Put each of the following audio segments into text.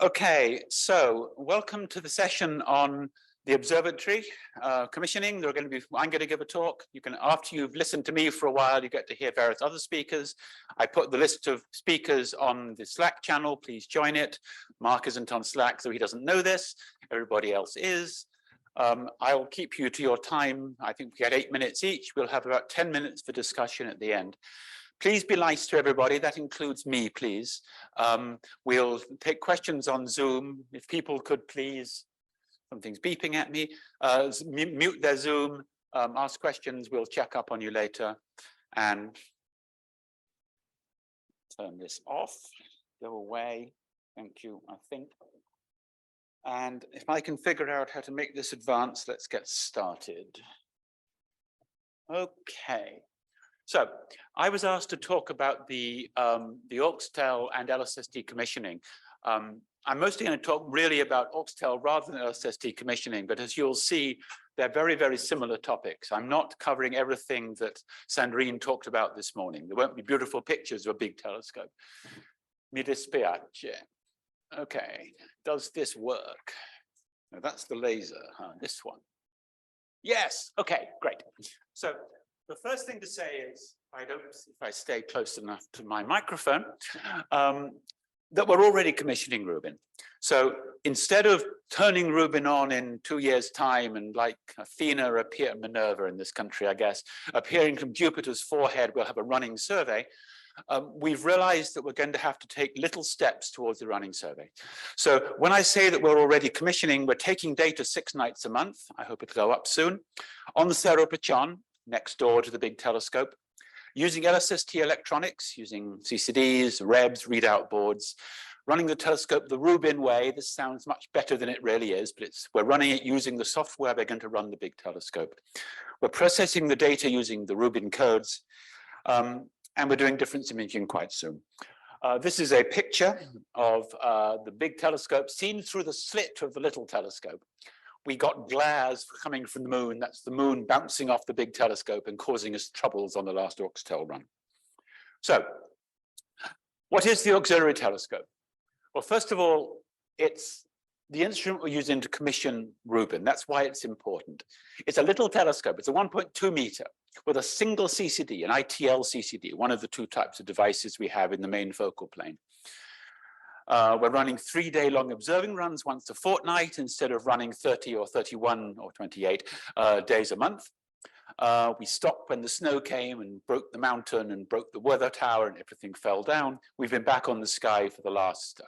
Okay, so welcome to the session on the observatory commissioning. I'm going to give a talk. You can, after you've listened to me for a while, you get to hear various other speakers. I put the list of speakers on the Slack channel. Please join it. Mark isn't on Slack, so he doesn't know this. Everybody else is. I'll keep you to your time. I think we had 8 minutes each. We'll have about 10 minutes for discussion at the end. Please be nice to everybody. That includes me, please. We'll take questions on Zoom. If people could please, something's beeping at me, mute their Zoom, ask questions. We'll check up on you later and turn this off, go away. Thank you, I think. And if I can figure out how to make this advance, let's get started. Okay. So I was asked to talk about the AuxTel and LSST commissioning. I'm mostly going to talk really about AuxTel rather than LSST commissioning, but as you'll see, they're very, very similar topics. I'm not covering everything that Sandrine talked about this morning. There won't be beautiful pictures of a big telescope. Mi dispiace. Okay, does this work? No, that's the laser, huh? This one. Yes, okay, great. So the first thing to say is, if I stay close enough to my microphone, that we're already commissioning Rubin. So instead of turning Rubin on in 2 years' time and like Athena, Minerva in this country, I guess, appearing from Jupiter's forehead, we'll have a running survey. We've realized that we're going to have to take little steps towards the running survey. So when I say that we're already commissioning, we're taking data 6 nights a month. I hope it'll go up soon. On the Cerro Pichon, next door to the big telescope, using LSST electronics, using CCDs, REBs, readout boards, running the telescope the Rubin way. This sounds much better than it really is, but we're running it using the software we're going to run the big telescope. We're processing the data using the Rubin codes, and we're doing difference imaging quite soon. This is a picture of the big telescope seen through the slit of the little telescope. We got glares coming from the moon. That's the moon bouncing off the big telescope and causing us troubles on the last AuxTel run. So, what is the auxiliary telescope? Well, first of all, it's the instrument we're using to commission Rubin. That's why it's important. It's a little telescope. It's a 1.2 meter with a single CCD, an ITL CCD, one of the 2 types of devices we have in the main focal plane. We're running 3-day-long observing runs once a fortnight instead of running 30 or 31 or 28 days a month. We stopped when the snow came and broke the mountain and broke the weather tower and everything fell down. We've been back on the sky for the last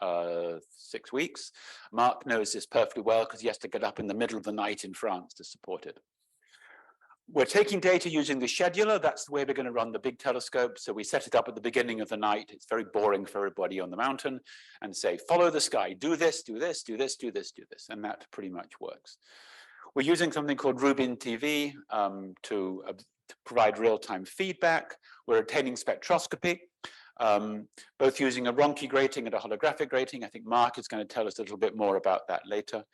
6 weeks. Marc knows this perfectly well because he has to get up in the middle of the night in France to support it. We're taking data using the scheduler. That's the way we're going to run the big telescope. So we set it up at the beginning of the night. It's very boring for everybody on the mountain and say, follow the sky, do this, do this, do this, do this, do this. And that pretty much works. We're using something called Rubin TV to provide real-time feedback. We're obtaining spectroscopy, both using a Ronchi grating and a holographic grating. I think Marc is going to tell us a little bit more about that later.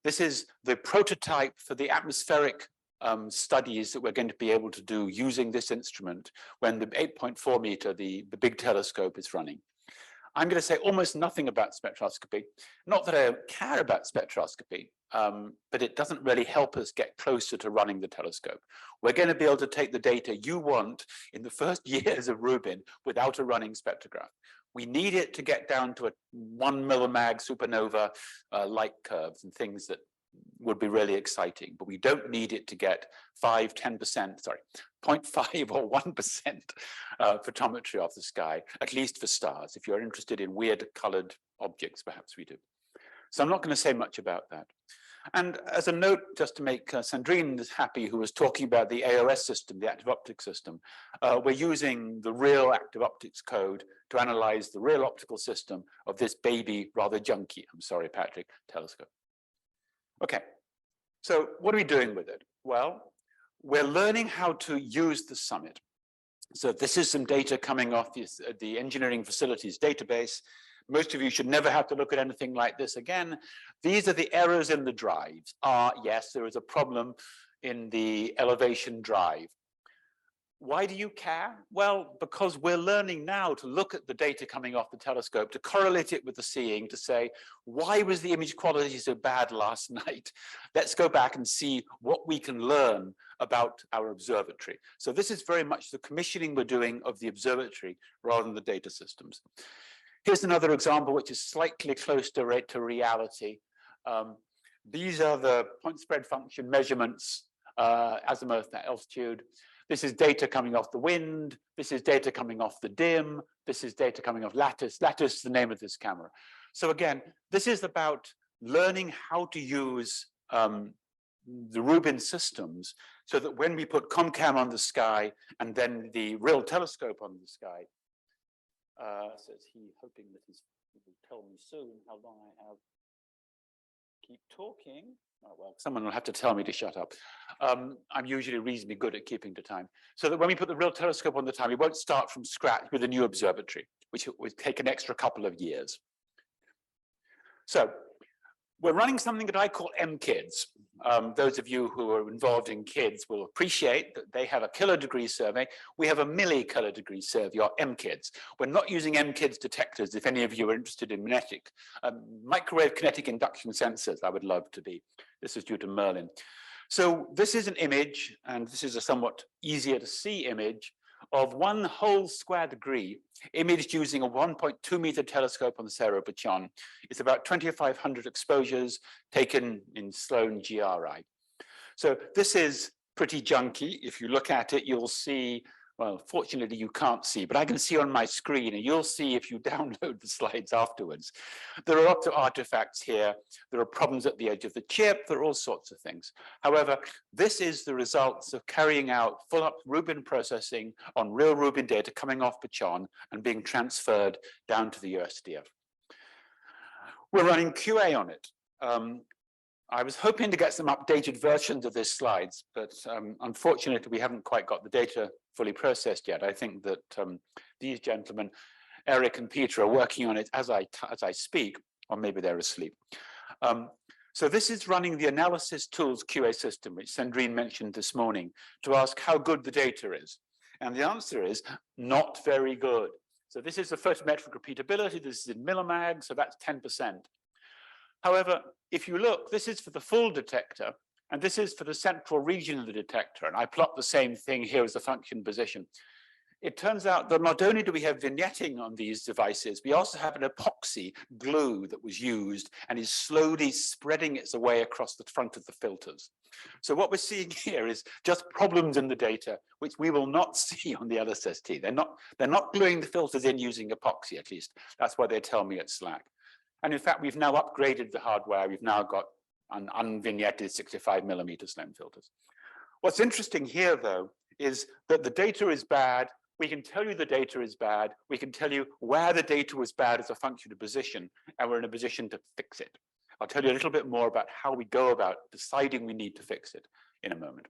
This is the prototype for the atmospheric studies that we're going to be able to do using this instrument when the 8.4 meter, the big telescope is running. I'm going to say almost nothing about spectroscopy. Not that I care about spectroscopy, but it doesn't really help us get closer to running the telescope. We're going to be able to take the data you want in the first years of Rubin without a running spectrograph. We need it to get down to a 1 millimag supernova light curves and things that would be really exciting, but we don't need it to get 5, 10%, sorry, 0.5 or 1% photometry of the sky, at least for stars. If you're interested in weird colored objects, perhaps we do. So I'm not going to say much about that. And as a note, just to make Sandrine happy, who was talking about the AOS system, the active optics system, we're using the real active optics code to analyze the real optical system of this baby, rather junky, I'm sorry, Patrick, telescope. Okay, so what are we doing with it? Well, we're learning how to use the summit. So this is some data coming off the engineering facilities database. Most of you should never have to look at anything like this again. These are the errors in the drives. Yes, there is a problem in the elevation drive. Why do you care? Well, because we're learning now to look at the data coming off the telescope, to correlate it with the seeing, to say, why was the image quality so bad last night? Let's go back and see what we can learn about our observatory. So this is very much the commissioning we're doing of the observatory rather than the data systems. Here's another example which is slightly close to reality. These are the point spread function measurements, azimuth, altitude. This is data coming off the wind. This is data coming off the dim. This is data coming off lattice. Lattice is the name of this camera. So again, this is about learning how to use the Rubin systems so that when we put ComCam on the sky and then the real telescope on the sky, says he, hoping that he will tell me soon how long I have. Keep talking. Oh, well, someone will have to tell me to shut up. I'm usually reasonably good at keeping to time. So that when we put the real telescope on the time, we won't start from scratch with a new observatory, which would take an extra couple of years. So we're running something that I call MKIDS. Those of you who are involved in KIDS will appreciate that they have a kilodegree survey. We have a millikilodegree survey, or MKIDS. We're not using MKIDS detectors. If any of you are interested in microwave kinetic induction sensors, I would love to be. This is due to Merlin. So this is an image, and this is a somewhat easier to see image of 1 whole square degree imaged using a 1.2 meter telescope on the Cerro Pachon. It's about 2,500 exposures taken in Sloan GRI. So this is pretty junky. If you look at it, you'll see, well, fortunately you can't see, but I can see on my screen, and you'll see if you download the slides afterwards. There are lots of artifacts here. There are problems at the edge of the chip. There are all sorts of things. However, this is the results of carrying out full-up Rubin processing on real Rubin data coming off Pachon and being transferred down to the USDF. We're running QA on it. I was hoping to get some updated versions of these slides, but unfortunately, we haven't quite got the data fully processed yet. I think that these gentlemen, Eric and Peter, are working on it as I speak, or maybe they're asleep. So this is running the analysis tools QA system, which Sandrine mentioned this morning, to ask how good the data is. And the answer is not very good. So this is the photometric repeatability. This is in millimag, so that's 10%. However, if you look, this is for the full detector, and this is for the central region of the detector. And I plot the same thing here as the function position. It turns out that not only do we have vignetting on these devices, we also have an epoxy glue that was used and is slowly spreading its way across the front of the filters. So what we're seeing here is just problems in the data, which we will not see on the LSST. They're not gluing the filters in using epoxy, at least. That's why they tell me at SLAC. And in fact, we've now upgraded the hardware. We've now got an unvignetted 65mm lens filters. What's interesting here, though, is that the data is bad. We can tell you the data is bad. We can tell you where the data was bad as a function of position, and we're in a position to fix it. I'll tell you a little bit more about how we go about deciding we need to fix it in a moment.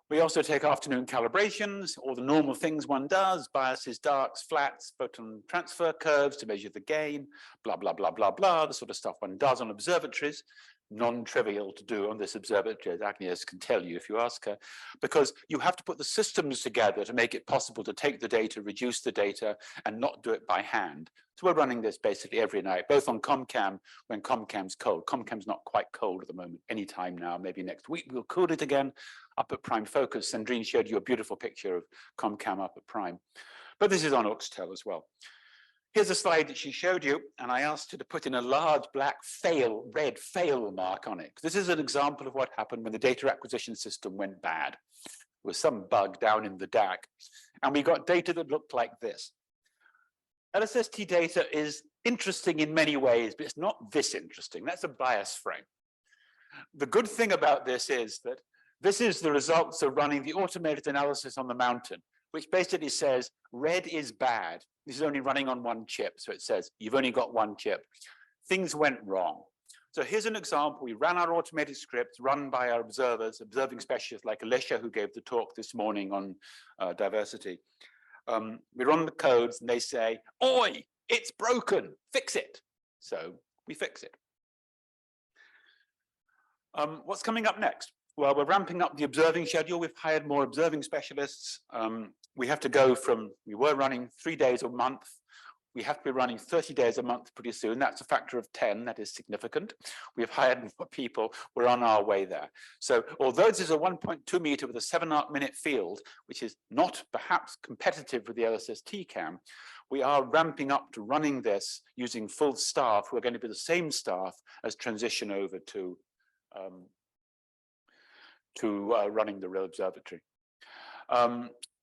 We also take afternoon calibrations, all the normal things one does, biases, darks, flats, photon transfer curves to measure the gain, blah, blah, blah, blah, blah, the sort of stuff one does on observatories. Non-trivial to do on this observatory, as Agnes can tell you if you ask her, because you have to put the systems together to make it possible to take the data, reduce the data, and not do it by hand. So we're running this basically every night, both on ComCam when ComCam's cold. ComCam's not quite cold at the moment, anytime now, maybe next week we'll cool it again up at Prime Focus. Sandrine showed you a beautiful picture of ComCam up at Prime. But this is on AuxTel as well. Here's a slide that she showed you, and I asked her to put in a large black red fail mark on it. This is an example of what happened when the data acquisition system went bad. There was some bug down in the DAC, and we got data that looked like this. LSST data is interesting in many ways, but it's not this interesting. That's a bias frame. The good thing about this is that this is the results of running the automated analysis on the mountain, which basically says red is bad. This is only running on one chip. So it says you've only got one chip. Things went wrong. So here's an example. We ran our automated scripts run by our observers, observing specialists like Alicia, who gave the talk this morning on diversity. We run the codes and they say, oi, it's broken, fix it. So we fix it. What's coming up next? Well, we're ramping up the observing schedule. We've hired more observing specialists. We have to go from, we were running 3 days a month. We have to be running 30 days a month pretty soon. That's a factor of 10. That is significant. We've hired more people. We're on our way there. So although this is a 1.2 meter with a 7 arc-minute field, which is not perhaps competitive with the LSST cam, we are ramping up to running this using full staff who are going to be the same staff as transition over to running the real observatory.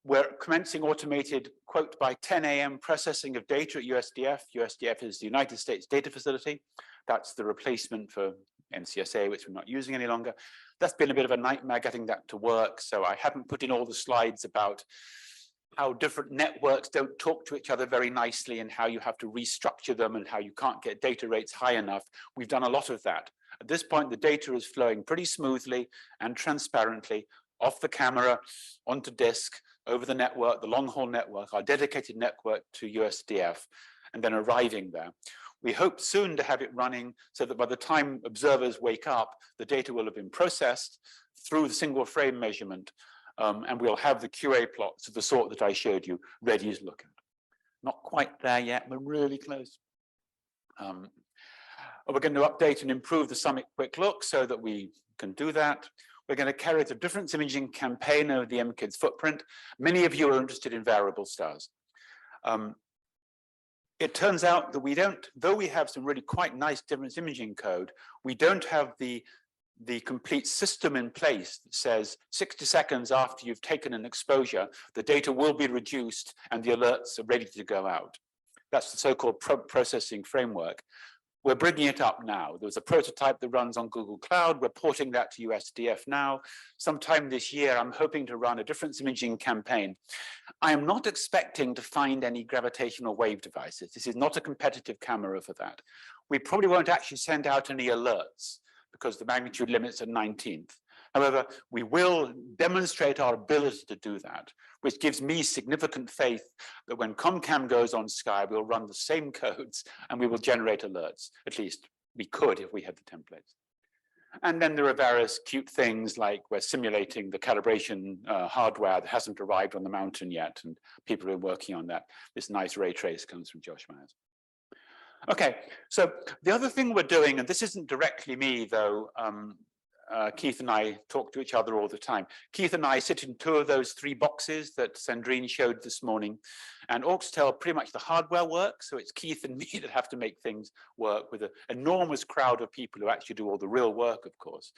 We're commencing automated, quote, by 10 a.m. processing of data at USDF. USDF is the United States Data Facility. That's the replacement for NCSA, which we're not using any longer. That's been a bit of a nightmare getting that to work. So I haven't put in all the slides about how different networks don't talk to each other very nicely and how you have to restructure them and how you can't get data rates high enough. We've done a lot of that. At this point, the data is flowing pretty smoothly and transparently off the camera, onto disk, over the network, the long-haul network, our dedicated network to USDF, and then arriving there. We hope soon to have it running so that by the time observers wake up, the data will have been processed through the single frame measurement, and we'll have the QA plots of the sort that I showed you ready to look at. Not quite there yet, but really close. We're going to update and improve the Summit Quick Look so that we can do that. We're going to carry out a difference imaging campaign over the MKIDS footprint. Many of you are interested in variable stars. It turns out that we don't, though we have some really quite nice difference imaging code, we don't have the complete system in place that says 60 seconds after you've taken an exposure, the data will be reduced and the alerts are ready to go out. That's the so-called processing framework. We're bringing it up now. There's a prototype that runs on Google Cloud. We're porting that to USDF now. Sometime this year, I'm hoping to run a difference imaging campaign. I am not expecting to find any gravitational wave devices. This is not a competitive camera for that. We probably won't actually send out any alerts because the magnitude limit's at 19th. However, we will demonstrate our ability to do that, which gives me significant faith that when ComCam goes on Sky, we'll run the same codes and we will generate alerts. At least we could if we had the templates. And then there are various cute things like we're simulating the calibration hardware that hasn't arrived on the mountain yet, and people are working on that. This nice ray trace comes from Josh Myers. Okay, so the other thing we're doing, and this isn't directly me though, Keith and I talk to each other all the time. Keith and I sit in 2 of those 3 boxes that Sandrine showed this morning, and AuxTel, pretty much the hardware works, so it's Keith and me that have to make things work with an enormous crowd of people who actually do all the real work, of course.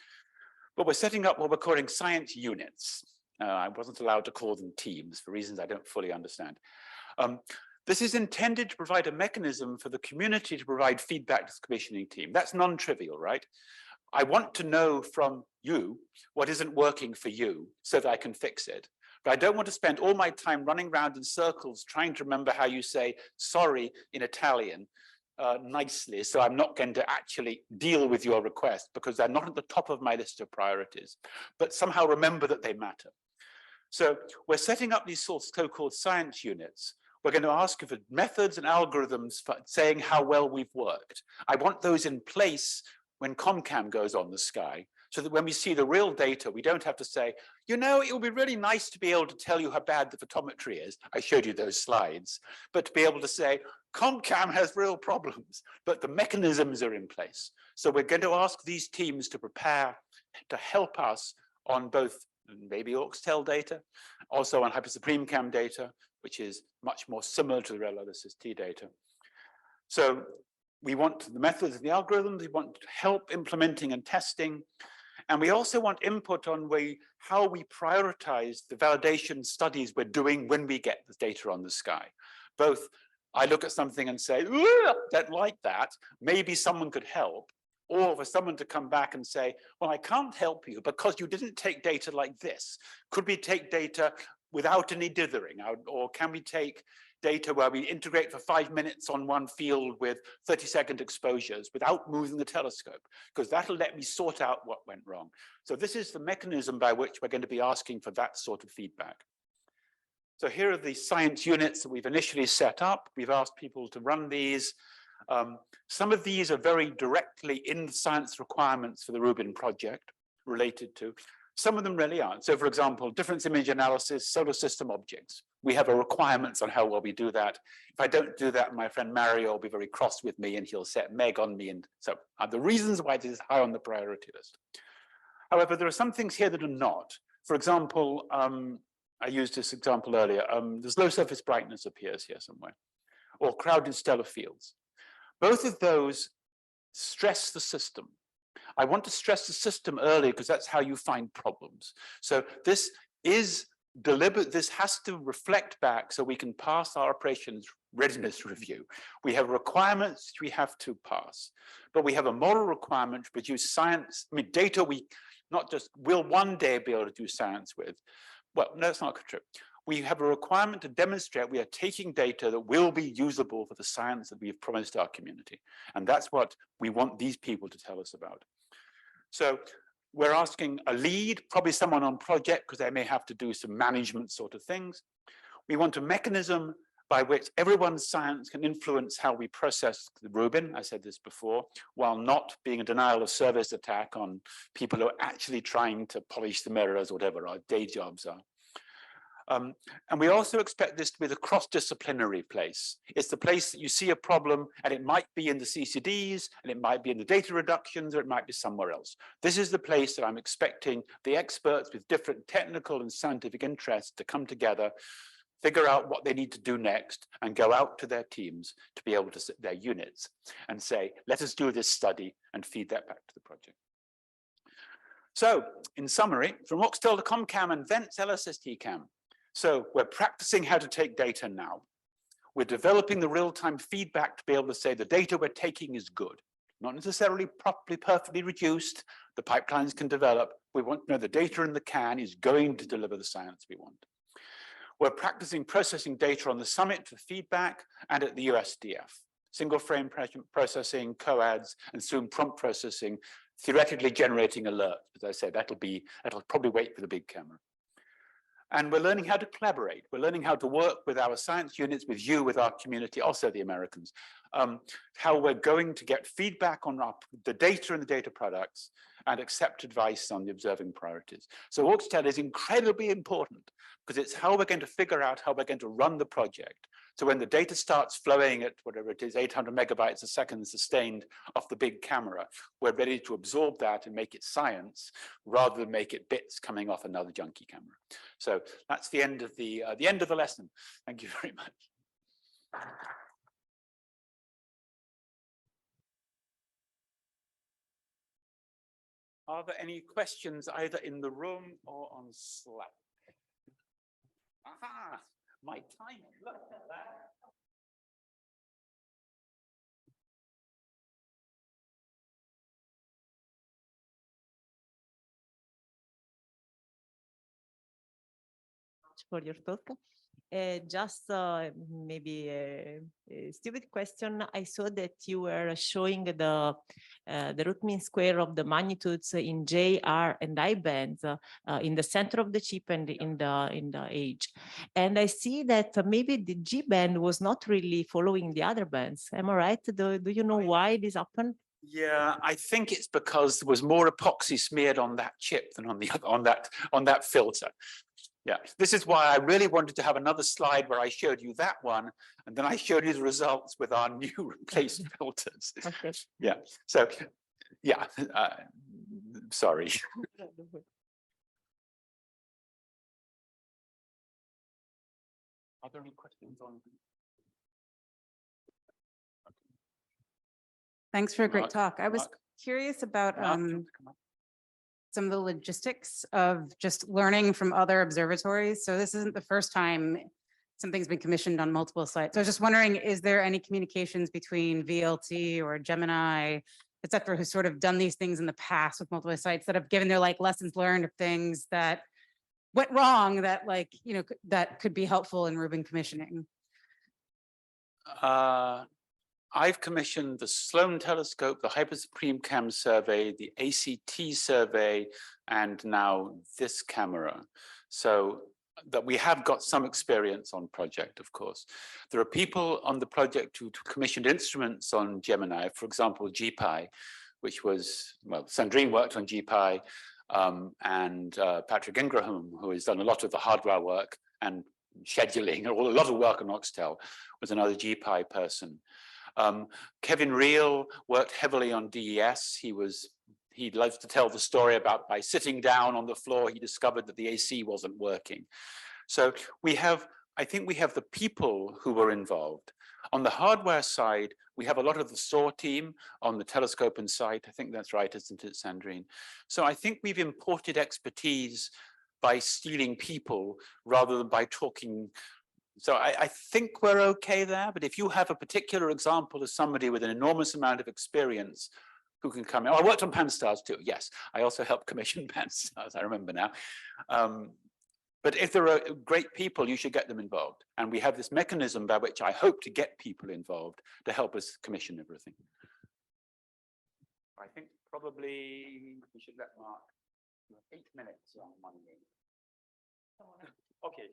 But we're setting up what we're calling science units. I wasn't allowed to call them teams for reasons I don't fully understand. This is intended to provide a mechanism for the community to provide feedback to the commissioning team. That's non-trivial, right? I want to know from you what isn't working for you so that I can fix it. But I don't want to spend all my time running around in circles trying to remember how you say sorry in Italian nicely. So I'm not going to actually deal with your request because they're not at the top of my list of priorities, but somehow remember that they matter. So we're setting up these so-called science units. We're going to ask you for methods and algorithms for saying how well we've worked. I want those in place when ComCam goes on the sky, so that when we see the real data, we don't have to say, you know, it would be really nice to be able to tell you how bad the photometry is. I showed you those slides, but to be able to say, ComCam has real problems, but the mechanisms are in place. So we're going to ask these teams to prepare to help us on both maybe AuxTel data, also on HyperSupremeCam data, which is much more similar to the real LSST data. So we want the methods and the algorithms, we want help implementing and testing, and we also want input on how we prioritize the validation studies we're doing when we get the data on the sky. Both, I look at something and say, don't like that, maybe someone could help, or for someone to come back and say, well, I can't help you because you didn't take data like this. Could we take data without any dithering, or can we take data where we integrate for 5 minutes on one field with 30-second exposures without moving the telescope, because that'll let me sort out what went wrong. So this is the mechanism by which we're going to be asking for that sort of feedback. So here are the science units that we've initially set up. We've asked people to run these. Some of these are very directly in the science requirements for the Rubin project related to. Some of them really aren't. So for example, difference image analysis, solar system objects. We have a requirements on how well we do that. If I don't do that, my friend Mario will be very cross with me and he'll set Meg on me. And so the reasons why this is high on the priority list. However, there are some things here that are not. For example, I used this example earlier. There's low surface brightness appears here somewhere, or crowded stellar fields. Both of those stress the system. I want to stress the system early because that's how you find problems. So this is deliberate. This has to reflect back so we can pass our operations readiness review. We have requirements we have to pass, but we have a moral requirement to produce science. I mean, data we not just will one day be able to do science with. Well, no, that's not true. We have a requirement to demonstrate we are taking data that will be usable for the science that we have promised our community. And that's what we want these people to tell us about. So we're asking a lead, probably someone on project, because they may have to do some management sort of things. We want a mechanism by which everyone's science can influence how we process the Rubin, I said this before, while not being a denial of service attack on people who are actually trying to polish the mirrors or whatever our day jobs are. And we also expect this to be the cross-disciplinary place. It's the place that you see a problem, and it might be in the CCDs, and it might be in the data reductions, or it might be somewhere else. This is the place that I'm expecting the experts with different technical and scientific interests to come together, figure out what they need to do next, and go out to their teams to be able to, their units, and say, let us do this study and feed that back to the project. So, in summary, from AuxTel to ComCam and thence LSST Cam. So we're practicing how to take data now. We're developing the real-time feedback to be able to say the data we're taking is good, not necessarily properly, perfectly reduced. The pipelines can develop. We want to know the data in the can is going to deliver the science we want. We're practicing processing data on the summit for feedback and at the USDF. Single frame processing, coads, and soon prompt processing, theoretically generating alerts. As I said, that'll probably wait for the big camera. And we're learning how to collaborate. We're learning how to work with our science units, with you, with our community, also the Americans, how we're going to get feedback on the data and the data products and accept advice on the observing priorities. So AuxTel is incredibly important because it's how we're going to figure out how we're going to run the project. So when the data starts flowing at whatever it is, 800 megabytes a second sustained off the big camera, we're ready to absorb that and make it science rather than make it bits coming off another junky camera. So that's the end of the lesson. Thank you very much. Are there any questions either in the room or on Slack? Aha, my timing, look at that. For your talk. Just maybe a stupid question. I saw that you were showing the root mean square of the magnitudes in J, R, and I bands in the center of the chip and in the edge. And I see that maybe the G band was not really following the other bands. Am I right? Do you know why this happened? Yeah, I think it's because there was more epoxy smeared on that chip than on the on that filter. Yeah, this is why I really wanted to have another slide where I showed you that one, and then I showed you the results with our new replaced filters. Okay. Yeah, so, yeah, sorry. Are there any questions on? Thanks for a great talk. I was curious about some of the logistics of just learning from other observatories. So this isn't the first time something's been commissioned on multiple sites. So I was just wondering, is there any communications between VLT or Gemini, et cetera, who's sort of done these things in the past with multiple sites that have given their like lessons learned of things that went wrong that like, you know, that could be helpful in Rubin commissioning? I've commissioned the Sloan Telescope, the Hypersupreme Cam survey, the ACT survey, and now this camera. So that we have got some experience on project, of course. There are people on the project who commissioned instruments on Gemini, for example, GPI, which was, well, Sandrine worked on GPI. and Patrick Ingraham, who has done a lot of the hardware work and scheduling, a lot of work on AuxTel, was another GPI person. Kevin Reel worked heavily on DES. He loves to tell the story about by sitting down on the floor, he discovered that the AC wasn't working. So I think we have the people who were involved. On the hardware side, we have a lot of the SAW team on the telescope and site. I think that's right, isn't it, Sandrine? So I think we've imported expertise by stealing people rather than by talking. So I think we're okay there, but if you have a particular example of somebody with an enormous amount of experience who can come in. Oh, I worked on Pan-STARRS too, yes. I also helped commission Pan-STARRS, I remember now. But if there are great people, you should get them involved. And we have this mechanism by which I hope to get people involved to help us commission everything. I think probably we should let Mark, 8 minutes on one minute. Okay.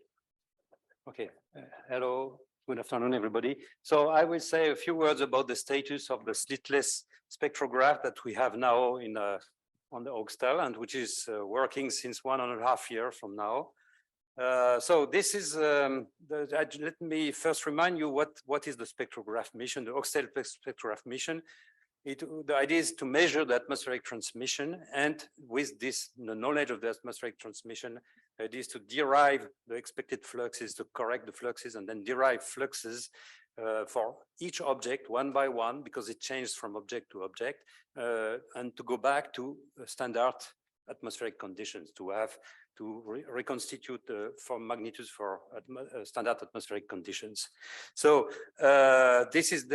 Okay, hello, good afternoon, everybody. So I will say a few words about the status of the slitless spectrograph that we have now on the AuxTel, and which is working since 1.5 years from now. So this is, let me first remind you what is the spectrograph mission, the AuxTel spectrograph mission. The idea is to measure the atmospheric transmission, and with this, the knowledge of the atmospheric transmission, it is to derive the expected fluxes, to correct the fluxes, and then derive fluxes for each object one by one, because it changes from object to object, and to go back to standard atmospheric conditions, to reconstitute form magnitudes for standard atmospheric conditions. So this is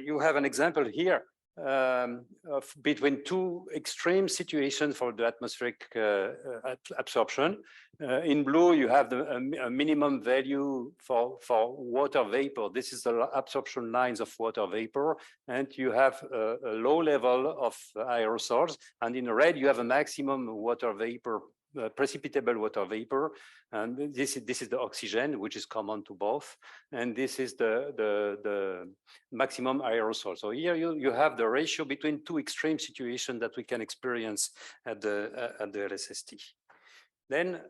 you have an example here of between two extreme situations for the atmospheric absorption. In blue, you have a minimum value for water vapor. This is the absorption lines of water vapor, and you have a low level of aerosols. And in red, you have a maximum water vapor, precipitable water vapor, and this is the oxygen, which is common to both, and this is the maximum aerosol. So here you have the ratio between two extreme situations that we can experience at the LSST. Then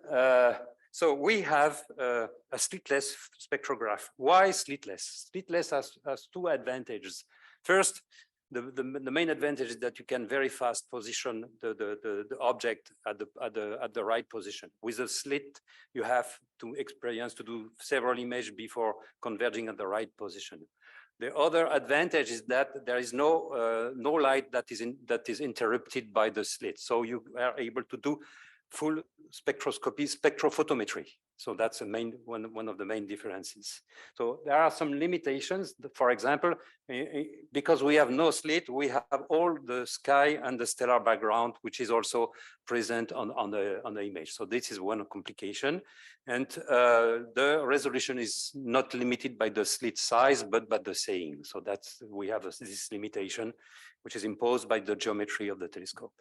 so we have a slitless spectrograph. Why slitless? Slitless has two advantages. First, the main advantage is that you can very fast position the object at the right position. With a slit, you have to do several images before converging at the right position. The other advantage is that there is no light that is interrupted by the slit, so you are able to do full spectroscopy, spectrophotometry. So that's one of the main differences. So there are some limitations. For example, because we have no slit, we have all the sky and the stellar background, which is also present on the image. So this is one complication. And the resolution is not limited by the slit size, but by the saying. So we have this limitation, which is imposed by the geometry of the telescope.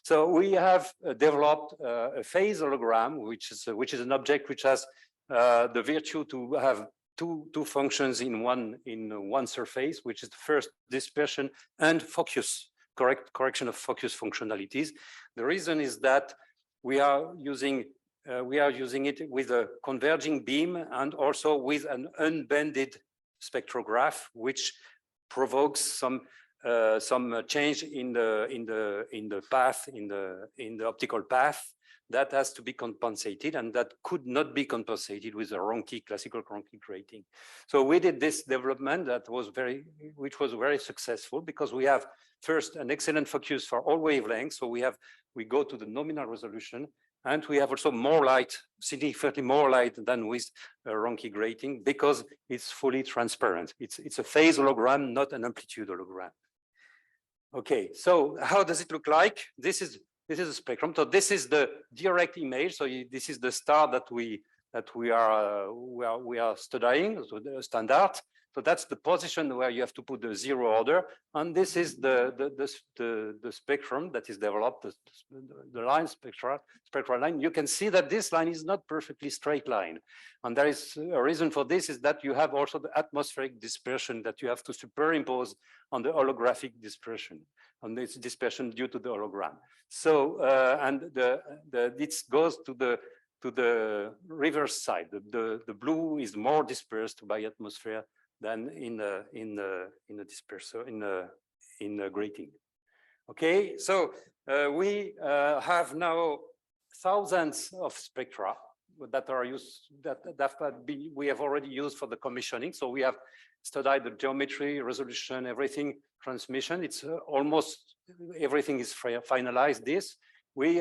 So we have developed a phase hologram, which is an object which has the virtue to have two functions in one surface, which is first dispersion and focus, correction of focus functionalities. The reason is that we are using it with a converging beam and also with an unbanded spectrograph, which provokes some change in the path, in the optical path, that has to be compensated, and that could not be compensated with a classical Ronchi grating. So we did this development which was very successful, because we have first an excellent focus for all wavelengths. So we go to the nominal resolution, and we have also more light, significantly more light than with Ronchi grating, because it's fully transparent. It's a phase hologram, not an amplitude hologram. Okay, so how does it look like? This is a spectrum. So this is the direct image. So this is the star that we are studying, so the standard. So that's the position where you have to put the zero order. And this is the spectrum that is developed, the line spectral line. You can see that this line is not perfectly straight line. And there is a reason for this is that you have also the atmospheric dispersion that you have to superimpose on the holographic dispersion, on this dispersion due to the hologram. So, and this goes to the reverse side. The blue is more dispersed by atmosphere than in a disperser, in a grating. Okay, so we have now thousands of spectra that are used, we have already used for the commissioning. So we have studied the geometry, resolution, everything, transmission. It's almost everything is finalized. This we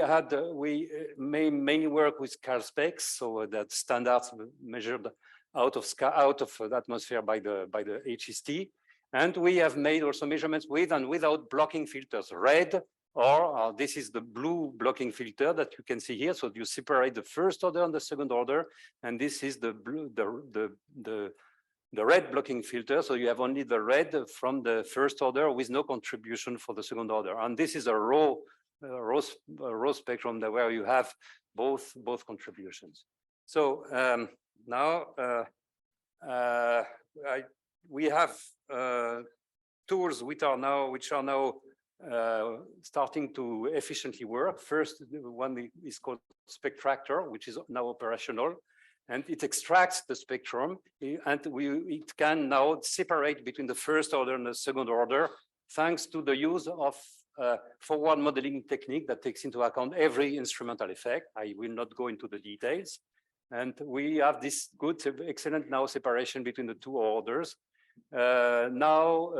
mainly work with Carl specs, so that standards measured out of the atmosphere by the HST, and we have made also measurements with and without blocking filters, red. Or this is the blue blocking filter that you can see here. So you separate the first order and the second order, and this is the blue, the red blocking filter. So you have only the red from the first order with no contribution for the second order. And this is a raw spectrum where you have both contributions. So now we have tools which are now starting to efficiently work. First, one is called Spectractor, which is now operational, and it extracts the spectrum, and it can now separate between the first order and the second order, thanks to the use of forward modeling technique that takes into account every instrumental effect. I will not go into the details. And we have this good, excellent now separation between the two orders. Now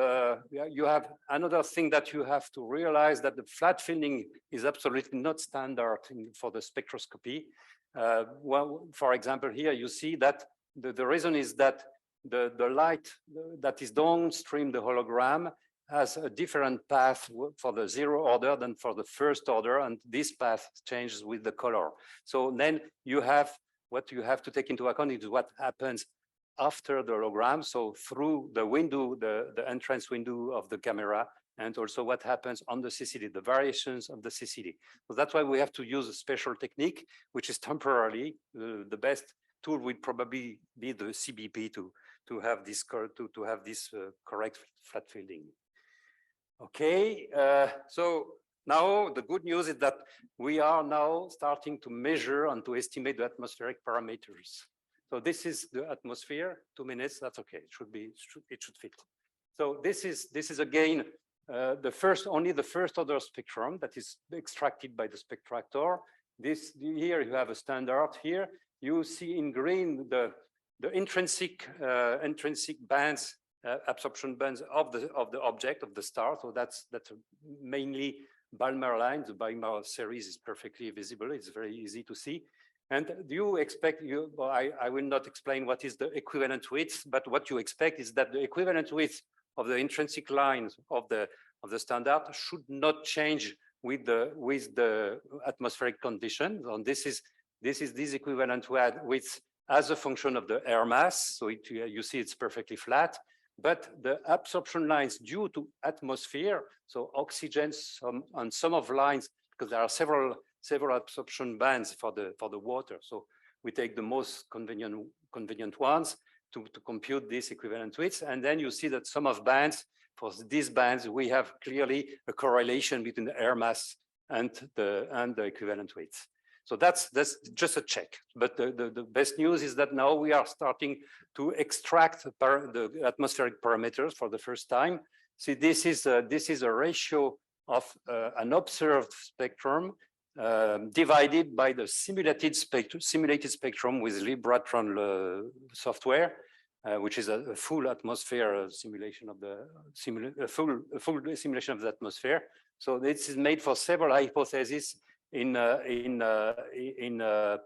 you have another thing that you have to realize, that the flat fielding is absolutely not standard for the spectroscopy. Well, for example, here you see that the reason is that the light that is downstream the hologram has a different path for the zero order than for the first order, and this path changes with the color. So then you have, what you have to take into account is what happens after the hologram, so through the window, the entrance window of the camera, and also what happens on the CCD, the variations of the CCD. So that's why we have to use a special technique, which is temporarily the best tool would probably be the CBP to have this correct flat fielding. Okay, so now the good news is that we are now starting to measure and to estimate the atmospheric parameters. So this is the atmosphere, 2 minutes, that's okay, it should fit. So this is again only the first order spectrum that is extracted by the spectractor. Here you have a standard here. You see in green the intrinsic bands, absorption bands of the object, of the star. So that's mainly Balmer line. The Balmer series is perfectly visible. It's very easy to see. And do you expect, well, I will not explain what is the equivalent width, but what you expect is that the equivalent width of the intrinsic lines of the standard should not change with the atmospheric conditions. And this is this equivalent width as a function of the air mass. So you see it's perfectly flat, but the absorption lines due to atmosphere, so oxygen on some of lines, because there are several absorption bands for the water. So we take the most convenient ones to compute this equivalent width. And then you see that some of bands, for these bands, we have clearly a correlation between the air mass and the equivalent width. So that's just a check. But the best news is that now we are starting to extract the atmospheric parameters for the first time. See, this is a ratio of an observed spectrum divided by the simulated spectrum with Libratron software, which is a full atmosphere simulation of the full simulation of the atmosphere. So this is made for several hypotheses in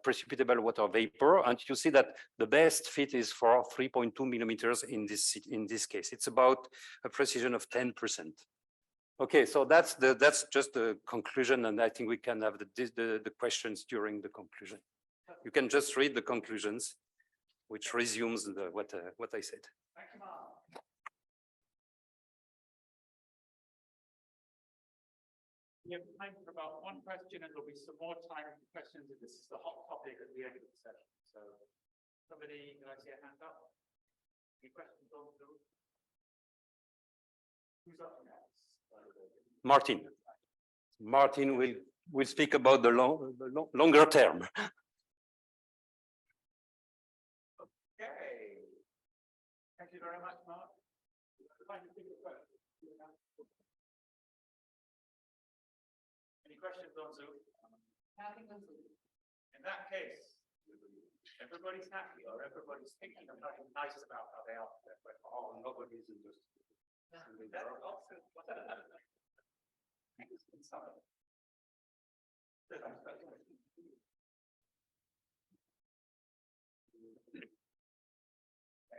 precipitable water vapor, and you see that the best fit is for 3.2 millimeters in this case. It's about a precision of 10%. Okay, so that's just the conclusion, and I think we can have the questions during the conclusion. You can just read the conclusions, which resumes what I said. Thank you, Marc. We have time for about one question, and there'll be some more time for questions. This is the hot topic at the end of the session. So, somebody, can I see a hand up? Any questions on Zoom? Who's up next? Martin. Martin will speak about the longer term. Okay. Thank you very much, Mark. Any questions on Zoom? Nothing on Zoom. In that case, everybody's happy or everybody's thinking of nothing nice about how they are. Oh, nobody's interested.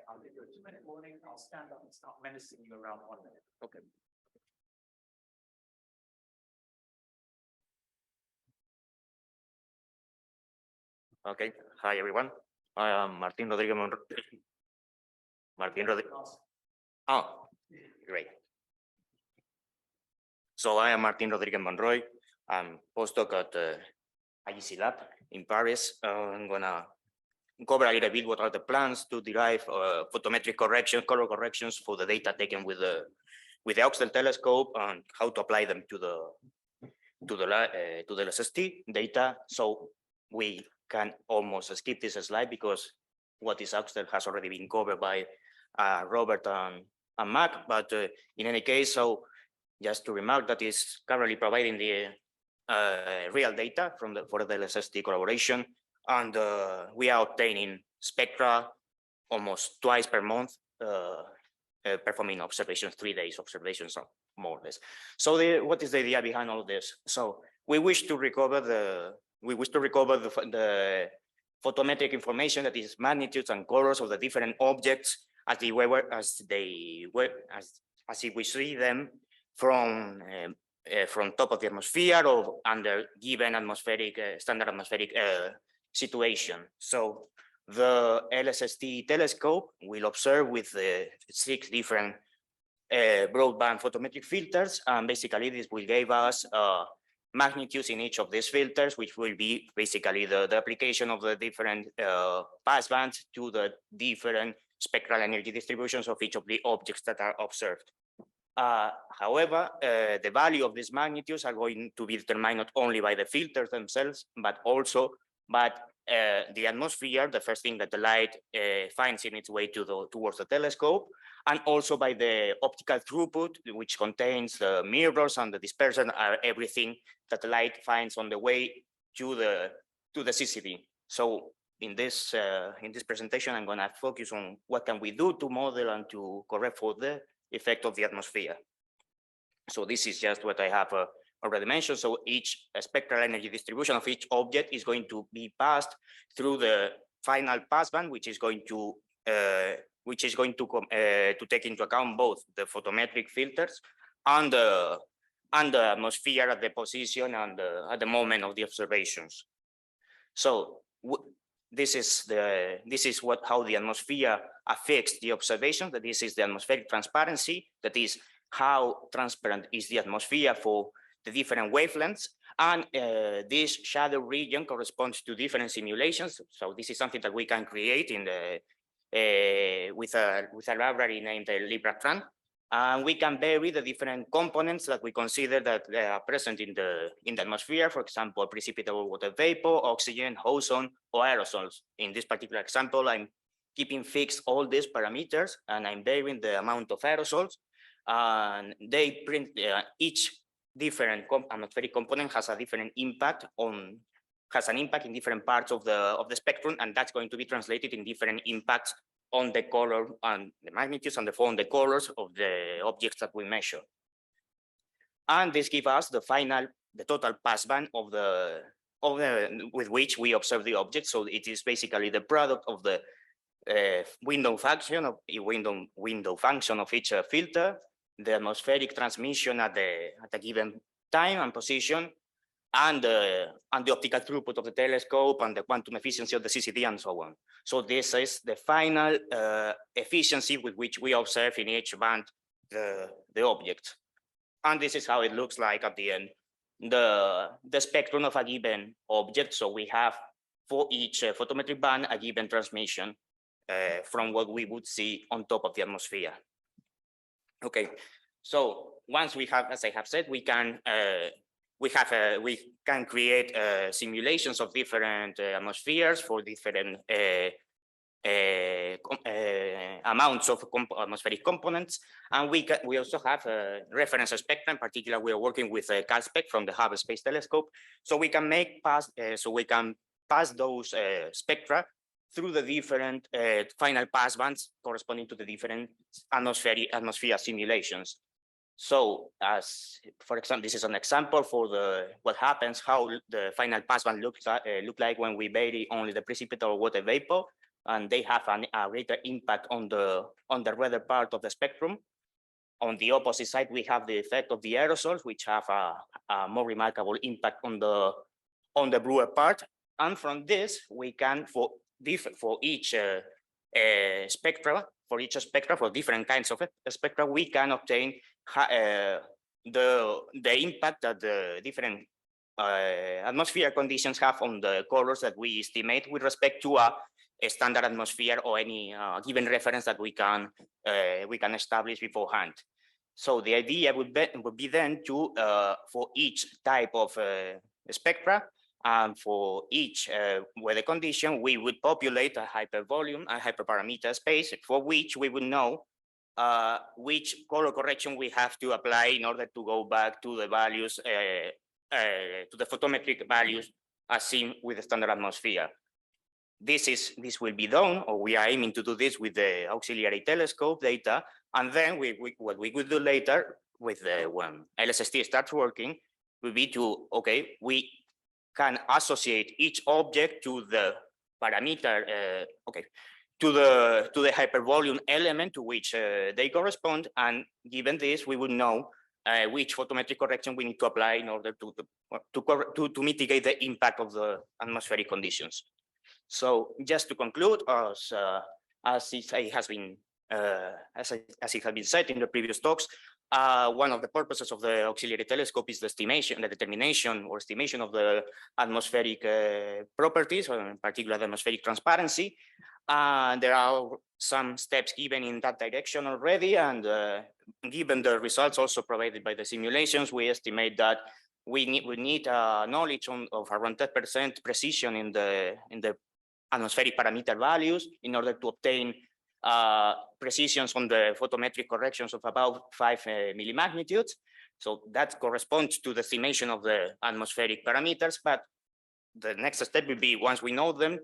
I'll give you a 2-minute warning. I'll stand up and start menacing you around 1 minute. Okay. Okay. Hi, everyone. I am Martín Rodríguez Monroy. Martín Rodríguez. Oh, great. So I am Martín Rodríguez Monroy. I'm postdoc at IGC Lab in Paris. I'm gonna cover a little bit what are the plans to derive photometric corrections, color corrections for the data taken with the AuxTel telescope, and how to apply them to the LSST data. So we can almost skip this slide because what is AuxTel has already been covered by Robert and Marc. But in any case, so just to remark that is currently providing the real data for the LSST collaboration, and we are obtaining spectra almost twice per month, performing observations, 3 days observations, more or less. So what is the idea behind all of this? So we wish to recover the photometric information, that is magnitudes and colors of the different objects as if we see them from top of the atmosphere or under given atmospheric standard atmospheric situation. So the LSST telescope will observe with 6 different broadband photometric filters, and basically this will give us magnitudes in each of these filters, which will be basically the application of the different passbands to the different spectral energy distributions of each of the objects that are observed. However, the value of these magnitudes are going to be determined not only by the filters themselves, but also by the atmosphere, the first thing that the light finds in its way towards the telescope, and also by the optical throughput, which contains the mirrors and the dispersion, are everything that the light finds on the way to the CCD. So in this presentation, I'm going to focus on what can we do to model and to correct for the effect of the atmosphere. So this is just what I have already mentioned. So each spectral energy distribution of each object is going to be passed through the final passband, which is going to take into account both the photometric filters and the atmosphere at the position and at the moment of the observations. So this is how the atmosphere affects the observation. That this is the atmospheric transparency. That is how transparent is the atmosphere for the different wavelengths. And this shadow region corresponds to different simulations. So this is something that we can create in with a library named LibraTran. And we can vary the different components that we consider that they are present in the atmosphere. For example, precipitable water vapor, oxygen, ozone, or aerosols. In this particular example, I'm keeping fixed all these parameters, and I'm varying the amount of aerosols. And they print each different atmospheric component has a different impact in different parts of the spectrum, and that's going to be translated in different impacts on the color and the magnitudes and on the colors of the objects that we measure. And this gives us the total passband with which we observe the object. So it is basically the product of the window function of each filter, the atmospheric transmission at a given time and position, and the optical throughput of the telescope and the quantum efficiency of the CCD and so on. So this is the final efficiency with which we observe in each band the object. And this is how it looks like at the end. the spectrum of a given object. So we have for each photometric band a given transmission from what we would see on top of the atmosphere. Okay, so once we have, as I have said, we can create simulations of different atmospheres for different amounts of atmospheric components, and we also have a reference spectra. In particular, we are working with a CalSpec from the Hubble Space Telescope, so we can pass those spectra through the different final pass bands corresponding to the different atmosphere simulations. So, as for example, this is an example for what happens, how the final passband look like when we vary only the precipitate or water vapor, and they have a greater impact on the redder part of the spectrum. On the opposite side, we have the effect of the aerosols, which have a more remarkable impact on the bluer part. And from this, we can for each spectra, for different kinds of spectra, we can obtain the impact that the different atmosphere conditions have on the colors that we estimate with respect to a standard atmosphere or any given reference that we can establish beforehand. So the idea would be then to for each type of spectra, and for each weather condition, we would populate a hypervolume, a hyperparameter space, for which we would know which color correction we have to apply in order to go back to the values, to the photometric values as seen with the standard atmosphere. This will be done, or we are aiming to do this with the auxiliary telescope data, and then what we could do later with when LSST starts working will be to, okay, we can associate each object to the parameter, to the hypervolume element to which they correspond, and given this, we would know which photometric correction we need to apply in order to mitigate the impact of the atmospheric conditions. So just to conclude, as it has been said in the previous talks, one of the purposes of the auxiliary telescope is the determination or estimation of the atmospheric properties, or in particular the atmospheric transparency. There are some steps given in that direction already, and given the results also provided by the simulations, we estimate that we need knowledge of around 10% precision in the atmospheric parameter values in order to obtain precisions on the photometric corrections of about 5 millimagnitudes. So that corresponds to the estimation of the atmospheric parameters. But the next step will be, once we know them,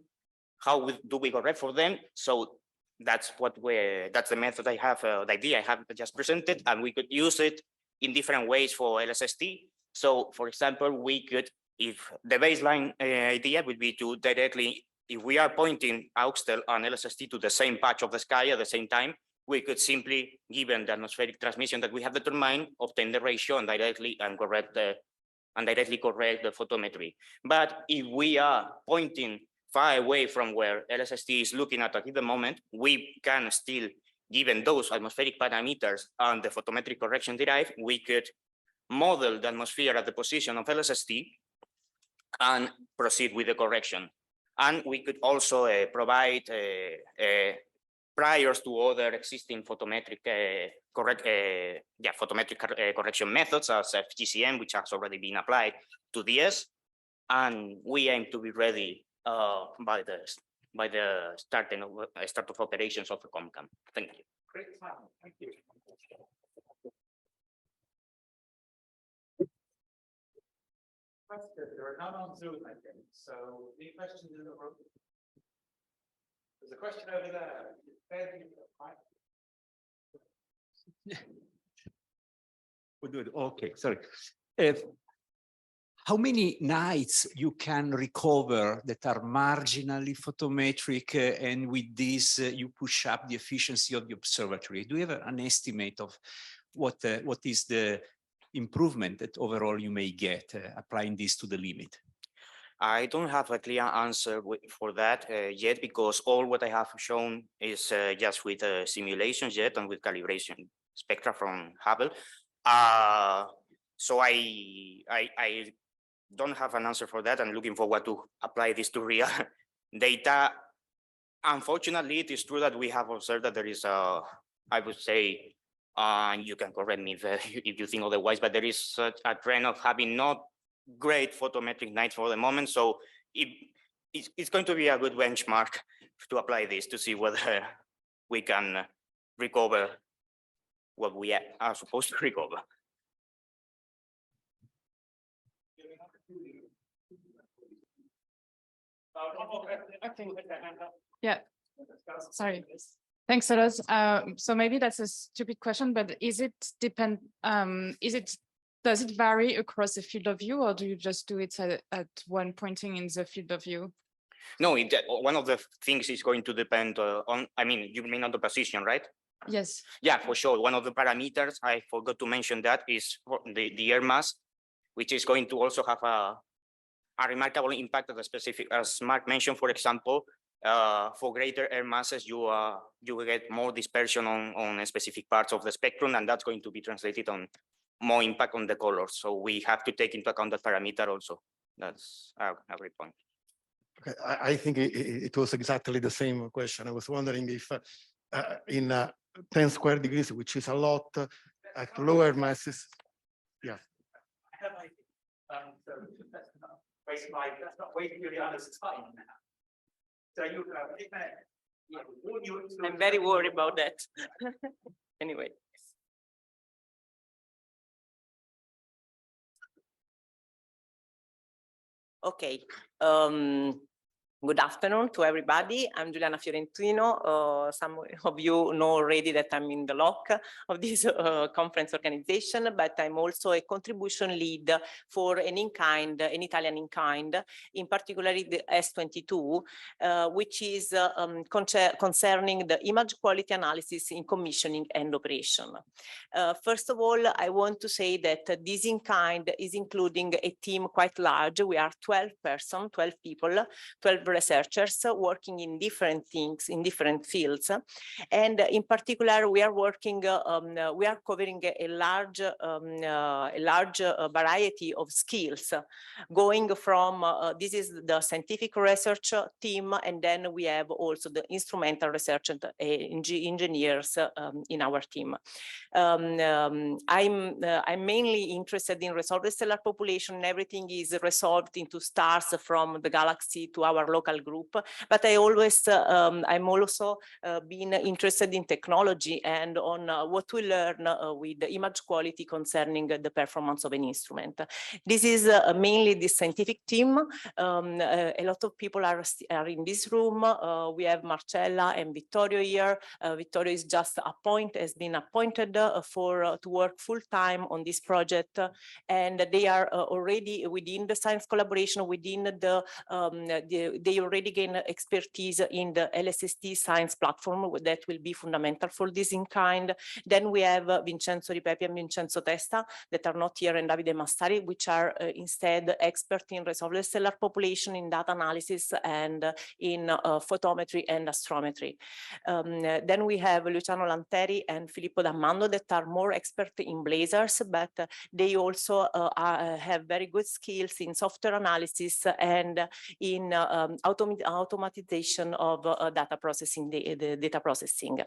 how do we correct for them? So that's the method I have, the idea I have just presented, and we could use it in different ways for LSST. So, for example, we could, if the baseline idea would be to directly, if we are pointing AuxTel and LSST to the same patch of the sky at the same time, we could simply, given the atmospheric transmission that we have determined, obtain the ratio and directly correct the photometry. But if we are pointing far away from where LSST is looking at a given moment, we can still, given those atmospheric parameters and the photometric correction derived, we could model the atmosphere at the position of LSST and proceed with the correction. And we could also provide priors to other existing photometric correction methods as FGCM, which has already been applied to DS, and we aim to be ready by the start of operations of the COMCAM. Thank you. Great, thank you. There are none on Zoom, I think. So, any questions in the room? There's a question over there. Okay, sorry. How many nights you can recover that are marginally photometric, and with this you push up the efficiency of the observatory? Do you have an estimate of what is the improvement that overall you may get applying this to the limit? I don't have a clear answer for that yet, because all what I have shown is just with simulations yet and with calibration spectra from Hubble. So I I don't have an answer for that. I'm looking forward to apply this to real data. Unfortunately, it is true that we have observed that there is a, I would say, you can correct me if you think otherwise, but there is a trend of having not great photometric nights for the moment. So it's going to be a good benchmark to apply this to see whether we can recover what we are supposed to recover. Yeah, sorry. Thanks a lot. So maybe that's a stupid question, but does it vary across the field of view, or do you just do it at one pointing in the field of view? No, one of the things is going to depend on, I mean, you mean on the position, right? Yes. Yeah, for sure. One of the parameters, I forgot to mention that, is the air mass, which is going to also have a remarkable impact at a specific, as Marc mentioned, for example, for greater air masses, you will get more dispersion on specific parts of the spectrum, and that's going to be translated on more impact on the colors. So we have to take into account that parameter also. That's a great point. Okay, I think it was exactly the same question. I was wondering if in 10 square degrees, which is a lot, at lower masses, yeah. So that's not wasting Giuliana's time now. So you I'm very worried about that. Anyway. Okay. Good afternoon to everybody. I'm Giuliana Fiorentino. Some of you know already that I'm in the LOC of this conference organization, but I'm also a contribution lead for an Italian in-kind, in particular the S22, which is concerning the image quality analysis in commissioning and operation. First of all, I want to say that this in-kind is including a team quite large. We are 12 people, 12 researchers working in different things, in different fields. And in particular, we are working, we are covering a large variety of skills, going from, this is the scientific research team, and then we have also the instrumental research and engineers in our team. I'm mainly interested in resolved stellar population. Everything is resolved into stars from the galaxy to our local group, but I'm also been interested in technology and on what we learn with the image quality concerning the performance of an instrument. This is mainly the scientific team. A lot of people are in this room. We have Marcella and Vittorio here. Vittorio is just has been appointed to work full time on this project, and they are already within the science collaboration, within they already gain expertise in the LSST science platform that will be fundamental for this in kind. Then we have Vincenzo Ripepi and Vincenzo Testa that are not here, and Davide Mastari, which are instead experts in resolved stellar population, in data analysis, and in photometry and astrometry. Then we have Luciano Lanteri and Filippo D'Ammando that are more expert in blazars, but they also have very good skills in software analysis and in automatization of data processing, the data processing.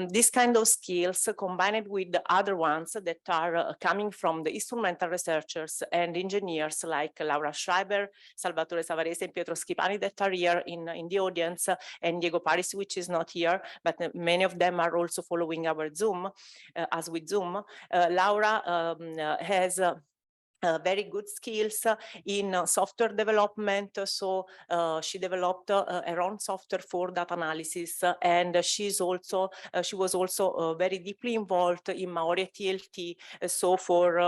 This kind of skills combined with the other ones that are coming from the instrumental researchers and engineers like Laura Schreiber, Salvatore Savarese, and Pietro Schipani that are here in the audience, and Diego Paris, which is not here, but many of them are also following our Zoom, as with Zoom. Laura has very good skills in software development. So she developed her own software for data analysis, and she was also very deeply involved in Maori TLT. So for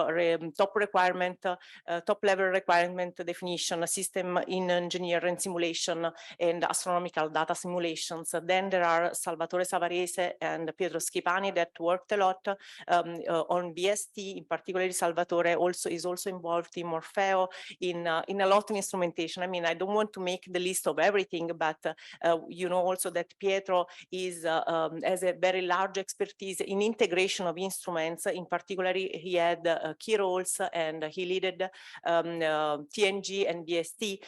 top level requirement definition, system in engineering simulation, and astronomical data simulations. Then there are Salvatore Savarese and Pietro Schipani that worked a lot on BST. In particular, Salvatore is also also involved in Morpheo, in a lot of instrumentation. I mean, I don't want to make the list of everything, but you know also that Pietro has a very large expertise in integration of instruments. In particular, he had key roles and he led TNG and VST.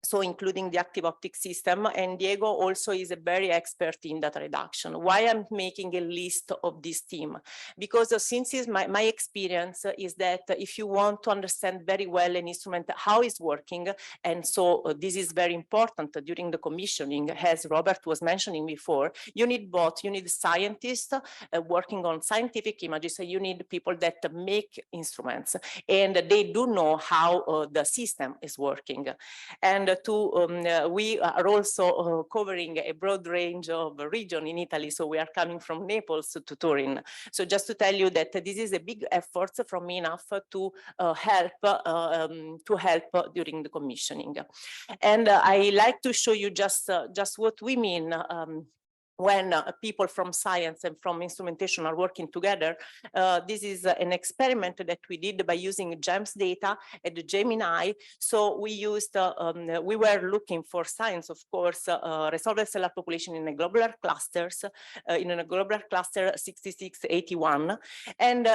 So including the active optic system, and Diego also is a very expert in data reduction. Why I'm making a list of this team? Because since my experience is that if you want to understand very well an instrument, how it's working, and so this is very important during the commissioning, as Robert was mentioning before, you need both. You need scientists working on scientific images, so you need people that make instruments, and they do know how the system is working. And we are also covering a broad range of region in Italy. So we are coming from Naples to Turin. So just to tell you that this is a big effort from enough to help during the commissioning. And I like to show you just what we mean when people from science and from instrumentation are working together. This is an experiment that we did by using GEMS data at the Gemini. So we used, we were looking for science, of course, resolved stellar population in a globular clusters, in a globular cluster 6681. And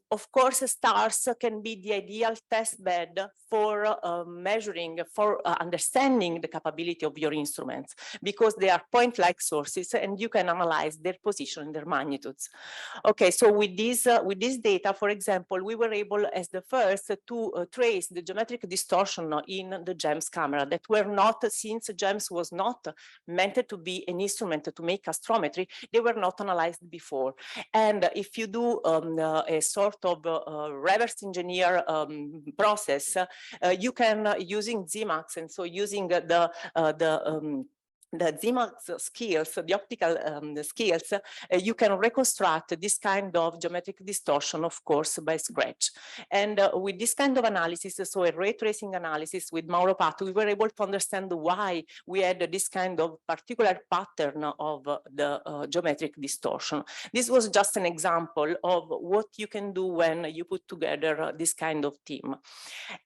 of course, stars can be the ideal test bed for measuring, for understanding the capability of your instruments, because they are point-like sources and you can analyze their position and their magnitudes. Okay, so with this data, for example, we were able as the first to trace the geometric distortion in the GEMS camera that were not, since GEMS was not meant to be an instrument to make astrometry, they were not analyzed before. And if you do a sort of reverse engineer process, you can, using ZMAX, and so using the ZMAX skills, the optical skills, you can reconstruct this kind of geometric distortion, of course, by scratch. And with this kind of analysis, so a ray tracing analysis with Mauro Patto, we were able to understand why we had this kind of particular pattern of the geometric distortion. This was just an example of what you can do when you put together this kind of team.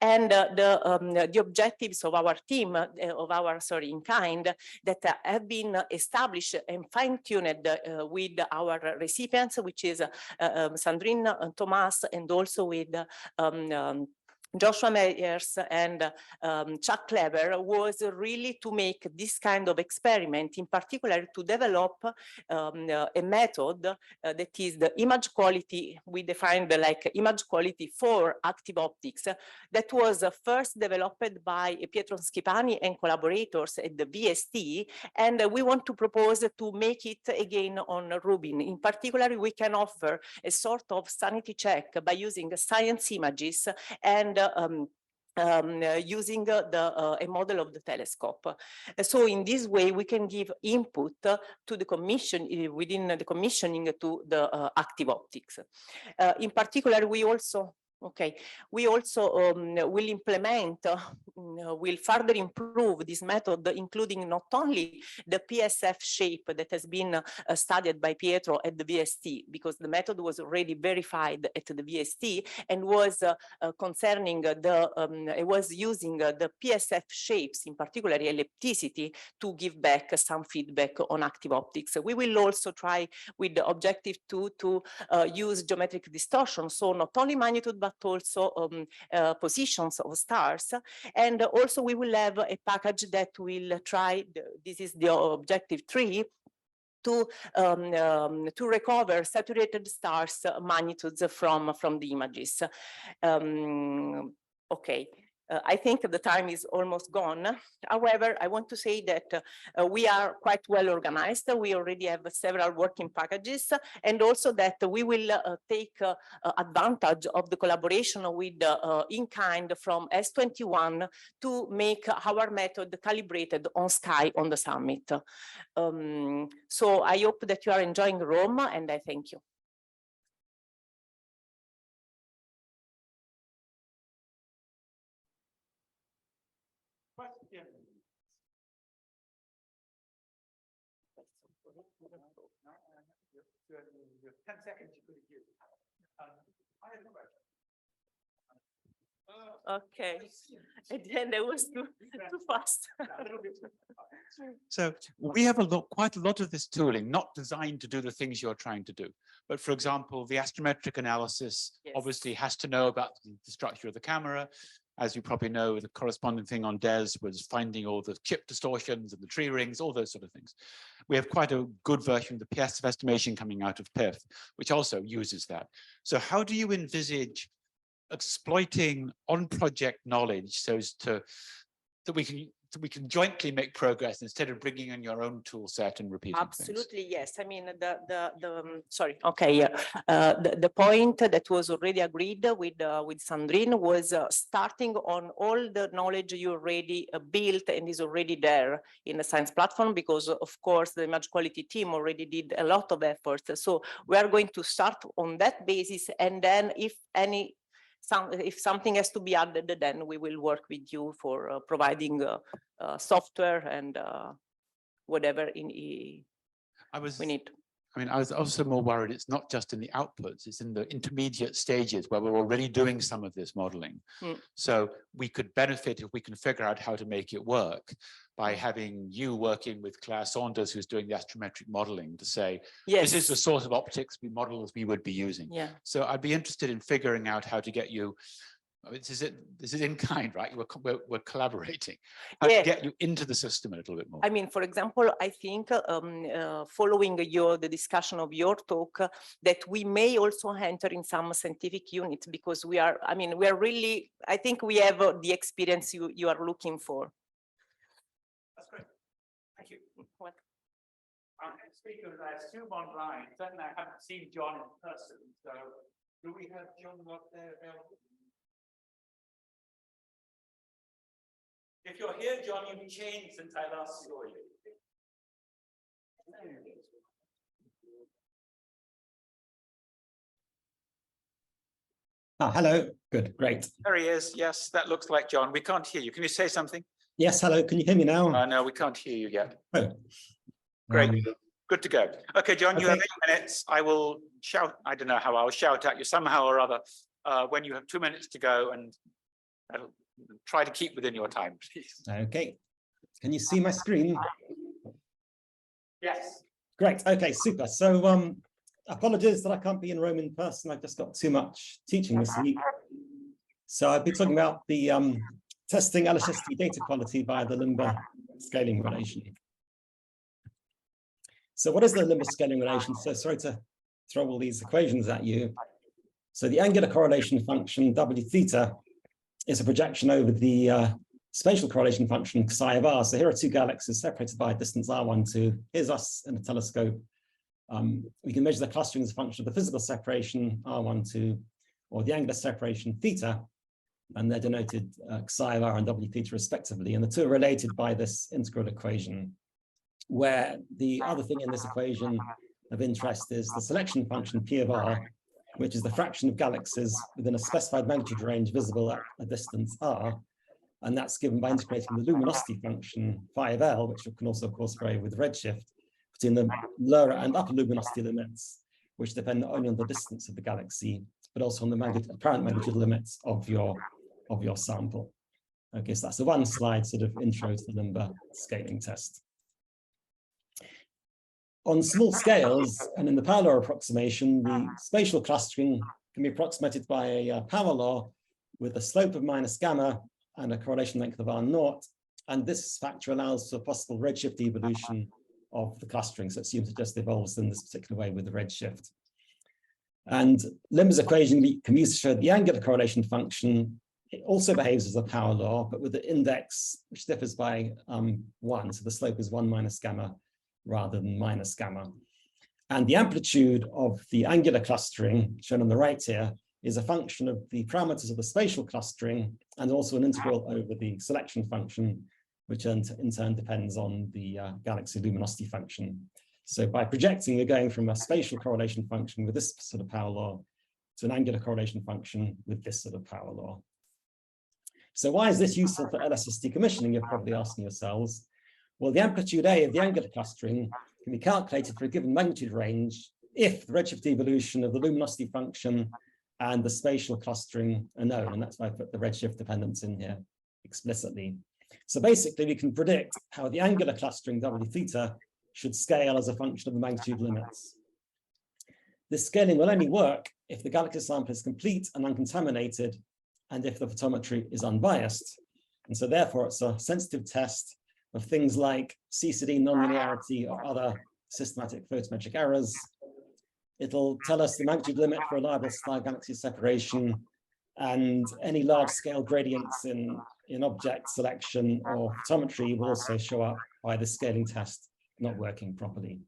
And the objectives of our team, in kind, that have been established and fine-tuned with our recipients, which is Sandrine Thomas, and also with Joshua Meyers and Chuck Clever, was really to make this kind of experiment, in particular to develop a method that is the image quality. We defined like image quality for active optics that was first developed by Pietro Schipani and collaborators at the VST, and we want to propose to make it again on Rubin. In particular, we can offer a sort of sanity check by using science images and using a model of the telescope. So in this way, we can give input to the commission, within the commissioning to the active optics. In particular, we also will implement, will further improve this method, including not only the PSF shape that has been studied by Pietro at the VST, because the method was already verified at the VST and was concerning it was using the PSF shapes, in particular ellipticity, to give back some feedback on active optics. We will also try with the objective to use geometric distortion, so not only magnitude, but also positions of stars. And also we will have a package that will try, this is the objective 3, to recover saturated stars magnitudes from the images. Okay. I think the time is almost gone. However, I want to say that we are quite well organized. We already have several working packages, and also that we will take advantage of the collaboration with in-kind from S21 to make our method calibrated on Sky on the summit. So I hope that you are enjoying Rome, and I thank you. Yeah. Your 10 seconds you could have used. I have a question. Okay, at the end I was too fast. So we have quite a lot of this tooling, not designed to do the things you're trying to do. But for example, the astrometric analysis obviously has to know about the structure of the camera. As you probably know, the corresponding thing on DES was finding all the chip distortions and the tree rings, all those sort of things. We have quite a good version of the PS estimation coming out of PIF, which also uses that. So how do you envisage exploiting on-project knowledge so as to that we can jointly make progress instead of bringing in your own tool set and repeating Absolutely, yes. I mean, sorry. Okay, yeah. The point that was already agreed with Sandrine was starting on all the knowledge you already built and is already there in the science platform, because of course the image quality team already did a lot of effort. So we are going to start on that basis, and then if something has to be added, then we will work with you for providing software and whatever we need. I mean, I was also more worried it's not just in the outputs, it's in the intermediate stages where we're already doing some of this modeling. So we could benefit if we can figure out how to make it work by having you working with Claire Saunders, who's doing the astrometric modeling, to say, this is the sort of optics models we would be using. Yeah. So I'd be interested in figuring out how to get you, this is in kind, right? We're collaborating. How to get you into the system a little bit more. I mean, for example, I think following the discussion of your talk, that we may also enter in some scientific units, because we are really, I think we have the experience you are looking for. That's great. Thank you. What? Our next speaker is, I assume, online. Certainly I haven't seen Jon in person. So do we have Jon Loveday available? If you're here, Jon, you've changed since I last saw you. Hello. Good. Great. There he is. Yes, that looks like Jon. We can't hear you. Can you say something? Yes. Hello. Can you hear me now? No, we can't hear you yet. Oh. Great. Good to go. Okay, Jon, you have 8 minutes. I will shout. I don't know how I'll shout at you somehow or other when you have 2 minutes to go, and I'll try to keep within your time, please. Okay. Can you see my screen? Yes. Great. Okay. Super. So apologies that I can't be in Rome in person. I've just got too much teaching this week. So I've been talking about the testing LSST data quality via the Limber scaling relation. So what is the Limber scaling relation? So sorry to throw all these equations at you. So the angular correlation function W theta is a projection over the spatial correlation function psi of r. So here are two galaxies separated by a distance r12. Here's us in a telescope. We can measure the clustering as a function of the physical separation r12 or the angular separation theta, and they're denoted psi of r and W theta respectively. And the two are related by this integral equation, where the other thing in this equation of interest is the selection function P of r, which is the fraction of galaxies within a specified magnitude range visible at a distance r. And that's given by integrating the luminosity function phi of L, which you can also, of course, vary with redshift, between the lower and upper luminosity limits, which depend not only on the distance of the galaxy, but also on the apparent magnitude limits of your sample. Okay, so that's the one slide sort of intro to the Limber scaling test. On small scales and in the power law approximation, the spatial clustering can be approximated by a power law with a slope of minus gamma and a correlation length of R0. And this factor allows for possible redshift evolution of the clustering. So it assumes it just evolves in this particular way with the redshift. And Limber's equation can be used to show the angular correlation function. It also behaves as a power law, but with the index, which differs by 1. So the slope is 1 minus gamma rather than minus gamma. And the amplitude of the angular clustering, shown on the right here, is a function of the parameters of the spatial clustering and also an integral over the selection function, which in turn depends on the galaxy luminosity function. So by projecting, you're going from a spatial correlation function with this sort of power law to an angular correlation function with this sort of power law. So why is this useful for LSST commissioning, you're probably asking yourselves? Well, the amplitude A of the angular clustering can be calculated for a given magnitude range if the redshift evolution of the luminosity function and the spatial clustering are known, and that's why I put the redshift dependence in here explicitly. So basically, we can predict how the angular clustering W theta should scale as a function of the magnitude limits. This scaling will only work if the galaxy sample is complete and uncontaminated, and if the photometry is unbiased. And so therefore, it's a sensitive test of things like CCD nonlinearity or other systematic photometric errors. It'll tell us the magnitude limit for reliable star-galaxy separation, and any large-scale gradients in object selection or photometry will also show up by the scaling test not working properly.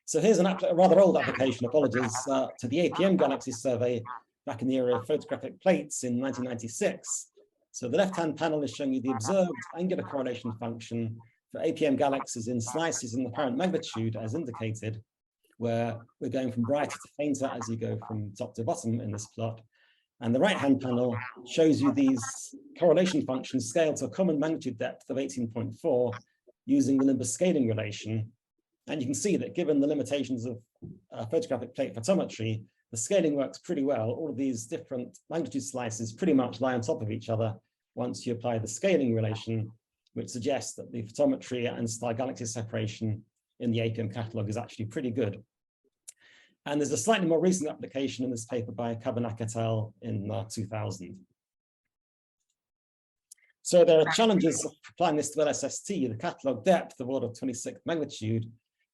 So here's a rather old application, apologies, to the APM galaxy survey back in the era of photographic plates in 1996. So the left-hand panel is showing you the observed angular correlation function for APM galaxies in slices in apparent magnitude as indicated, where we're going from brighter to fainter as you go from top to bottom in this plot. And the right-hand panel shows you these correlation functions scaled to a common magnitude depth of 18.4 using the Nimbus scaling relation. And you can see that given the limitations of photographic plate photometry, the scaling works pretty well. All of these different magnitude slices pretty much lie on top of each other once you apply the scaling relation, which suggests that the photometry and star-galaxy separation in the APM catalog is actually pretty good. And there's a slightly more recent application in this paper by Kabanak et al. In 2000. So there are challenges of applying this to LSST. The catalog depth of order of 26 magnitude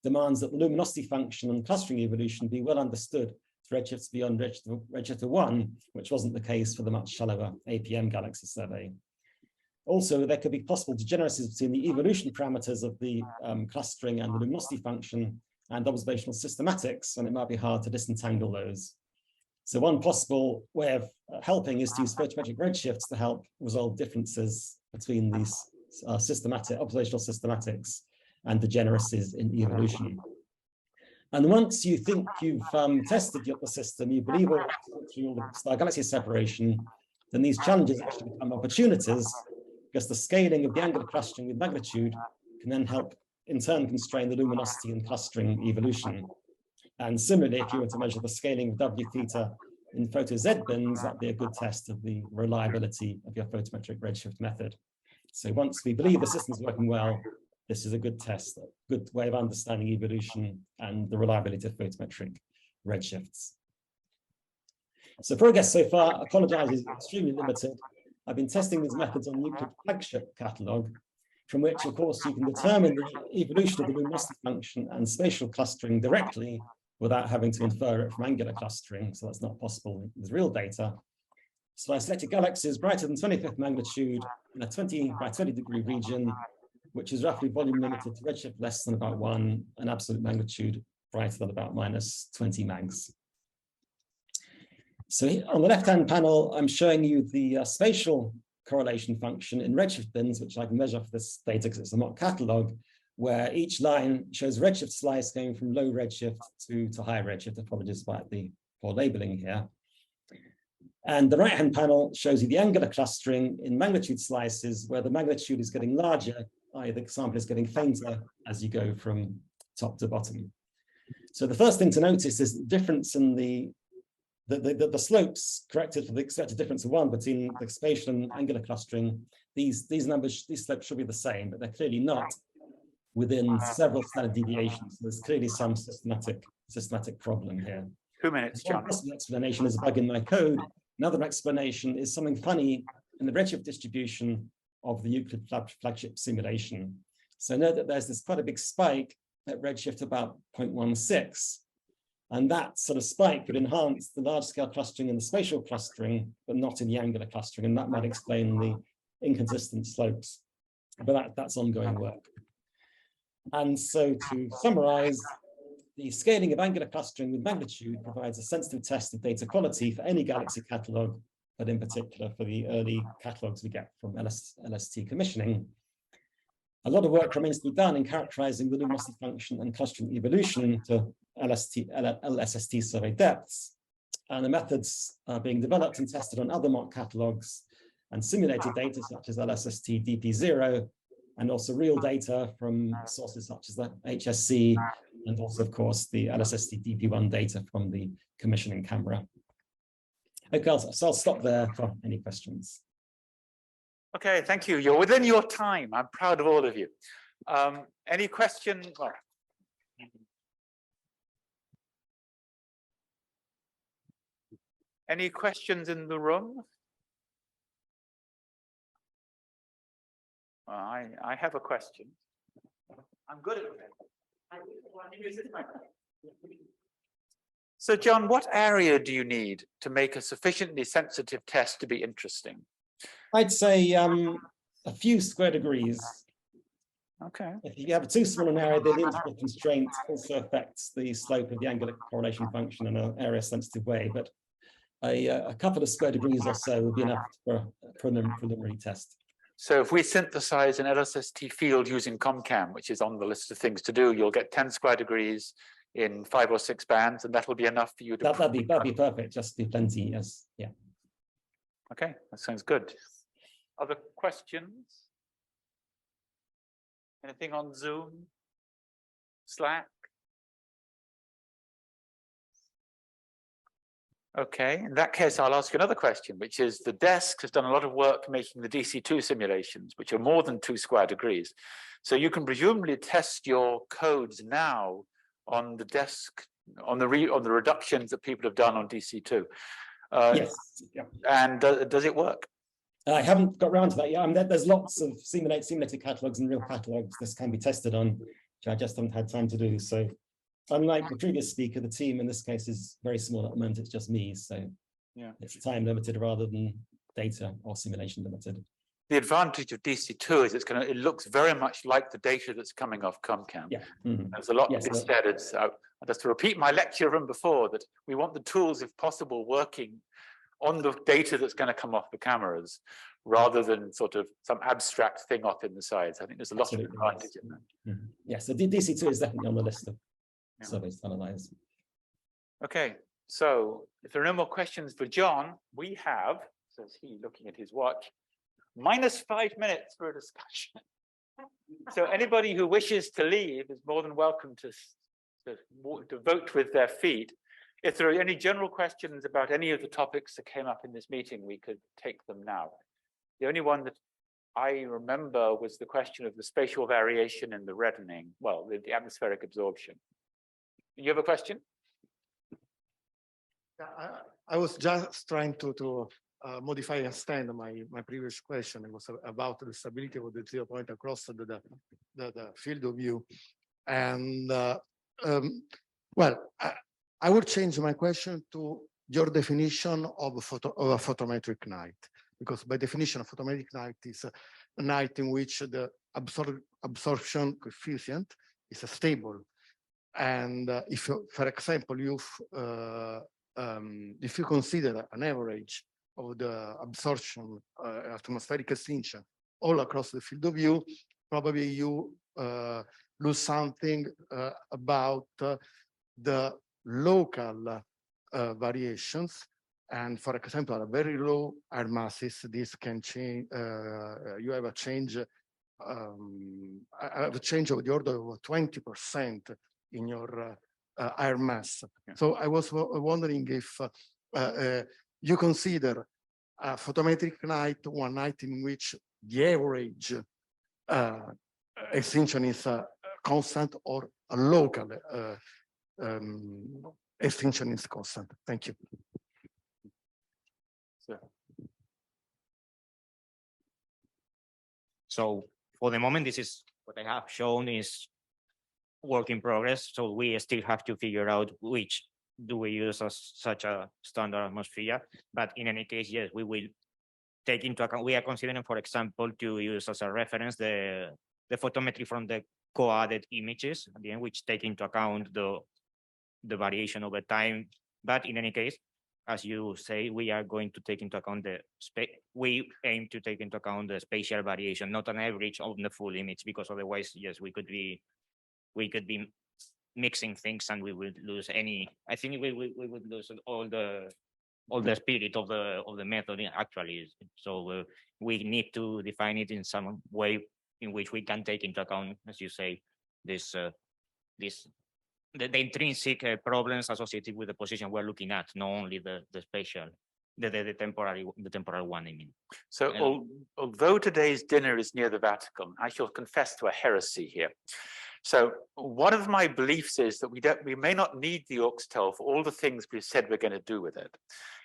demands that the luminosity function and clustering evolution be well understood to redshifts beyond redshift 1, which wasn't the case for the much shallower APM galaxy survey. Also, there could be possible degeneracies between the evolution parameters of the clustering and the luminosity function and observational systematics, and it might be hard to disentangle those. So one possible way of helping is to use photometric redshifts to help resolve differences between these systematic observational systematics and degeneracies in evolution. And once you think you've tested the system, you believe all the star-galaxy separation, then these challenges actually become opportunities, because the scaling of the angular clustering with magnitude can then help in turn constrain the luminosity and clustering evolution. And similarly, if you were to measure the scaling of W theta in photo Z bins, that'd be a good test of the reliability of your photometric redshift method. So once we believe the system's working well, this is a good test, a good way of understanding evolution and the reliability of photometric redshifts. So progress so far, I apologize, is extremely limited. I've been testing these methods on Euclid flagship catalog, from which, of course, you can determine the evolution of the luminosity function and spatial clustering directly without having to infer it from angular clustering. So that's not possible with real data. So I selected galaxies brighter than 25th magnitude in a 20 by 20 degree region, which is roughly volume limited to redshift less than about 1 and absolute magnitude brighter than about minus 20 mags. So on the left-hand panel, I'm showing you the spatial correlation function in redshift bins, which I can measure for this data because it's a mock catalog, where each line shows redshift slice going from low redshift to high redshift. Apologies about the poor labeling here. And the right-hand panel shows you the angular clustering in magnitude slices, where the magnitude is getting larger, i.e. the sample is getting fainter as you go from top to bottom. So the first thing to notice is the difference in the slopes corrected for the expected difference of 1 between the spatial and angular clustering. These slopes should be the same, but they're clearly not within several standard deviations. There's clearly some systematic problem here. 2 minutes, John. One possible explanation is a bug in my code. Another explanation is something funny in the redshift distribution of the Euclid flagship simulation. So note that there's this quite a big spike at redshift about 0.16. And that sort of spike could enhance the large-scale clustering and the spatial clustering, but not in the angular clustering. And that might explain the inconsistent slopes. But that's ongoing work. And so to summarize, the scaling of angular clustering with magnitude provides a sensitive test of data quality for any galaxy catalog, but in particular for the early catalogs we get from LSST commissioning. A lot of work remains to be done in characterizing the luminosity function and clustering evolution to LSST survey depths. And the methods are being developed and tested on other mock catalogs and simulated data such as LSST DP0, and also real data from sources such as the HSC, and also, of course, the LSST DP1 data from the commissioning camera. Okay, so I'll stop there for any questions. Okay, thank you. You're within your time. I'm proud of all of you. Any questions? Well, any questions in the room? I have a question. I'm good at it. So, John, what area do you need to make a sufficiently sensitive test to be interesting? I'd say a few square degrees. Okay. If you have too small an area, then the integral constraint also affects the slope of the angular correlation function in an area sensitive way. But a couple of square degrees or so would be enough for a preliminary test. So if we synthesize an LSST field using ComCam, which is on the list of things to do, you'll get 10 square degrees in 5 or 6 bands, and that'll be enough for you to. That'd be perfect. Just be plenty. Yes. Yeah. Okay, that sounds good. Other questions? Anything on Zoom? Slack? Okay, in that case, I'll ask you another question, which is the desk has done a lot of work making the DC2 simulations, which are more than 2 square degrees. So you can presumably test your codes now on the desk, on the reductions that people have done on DC2. Yes. Yeah. And does it work? I haven't got around to that yet. There's lots of simulated catalogs and real catalogs this can be tested on, which I just haven't had time to do. So unlike the previous speaker, the team in this case is very small at the moment. It's just me. So yeah, it's time limited rather than data or simulation limited. The advantage of DC2 is it looks very much like the data that's coming off ComCam. Yeah. There's a lot instead. It's just to repeat my lecture from before that we want the tools, if possible, working on the data that's going to come off the cameras rather than sort of some abstract thing off in the sides. I think there's a lot of advantage in that. Yes, so DC2 is definitely on the list of surveys to analyze. Okay, so if there are no more questions for John, we have, says he looking at his watch, -5 minutes for a discussion. So anybody who wishes to leave is more than welcome to vote with their feet. If there are any general questions about any of the topics that came up in this meeting, we could take them now. The only one that I remember was the question of the spatial variation in the reddening, well, the atmospheric absorption. You have a question? I was just trying to modify and extend my previous question. It was about the stability of the 0 point across the field of view. And well, I would change my question to your definition of a photometric night, because by definition, a photometric night is a night in which the absorption coefficient is stable. And if, for example, if you consider an average of the absorption, atmospheric extinction all across the field of view, probably you lose something about the local variations. And for example, at very low air masses, this can change. You have a change of the order of 20% in your air mass. Yeah. So I was wondering if you consider a photometric night one night in which the average extinction is constant, or a local extinction is constant. Thank you. So for the moment, this is what I have shown is work in progress. So we still have to figure out which do we use as such a standard atmosphere. But in any case, yes, we will take into account, we are considering, for example, to use as a reference the photometry from the co-added images at the end, which take into account the variation over time. But in any case, as you say, we are going to take into account we aim to take into account the spatial variation, not an average on the full image, because otherwise, yes, we could be mixing things and we would lose I think we would lose all the spirit of the method actually. So we need to define it in some way in which we can take into account, as you say, the intrinsic problems associated with the position we're looking at, not only the spatial. the temporal one, I mean. So although today's dinner is near the Vatican, I shall confess to a heresy here. So one of my beliefs is that we may not need the AuxTel for all the things we've said we're going to do with it.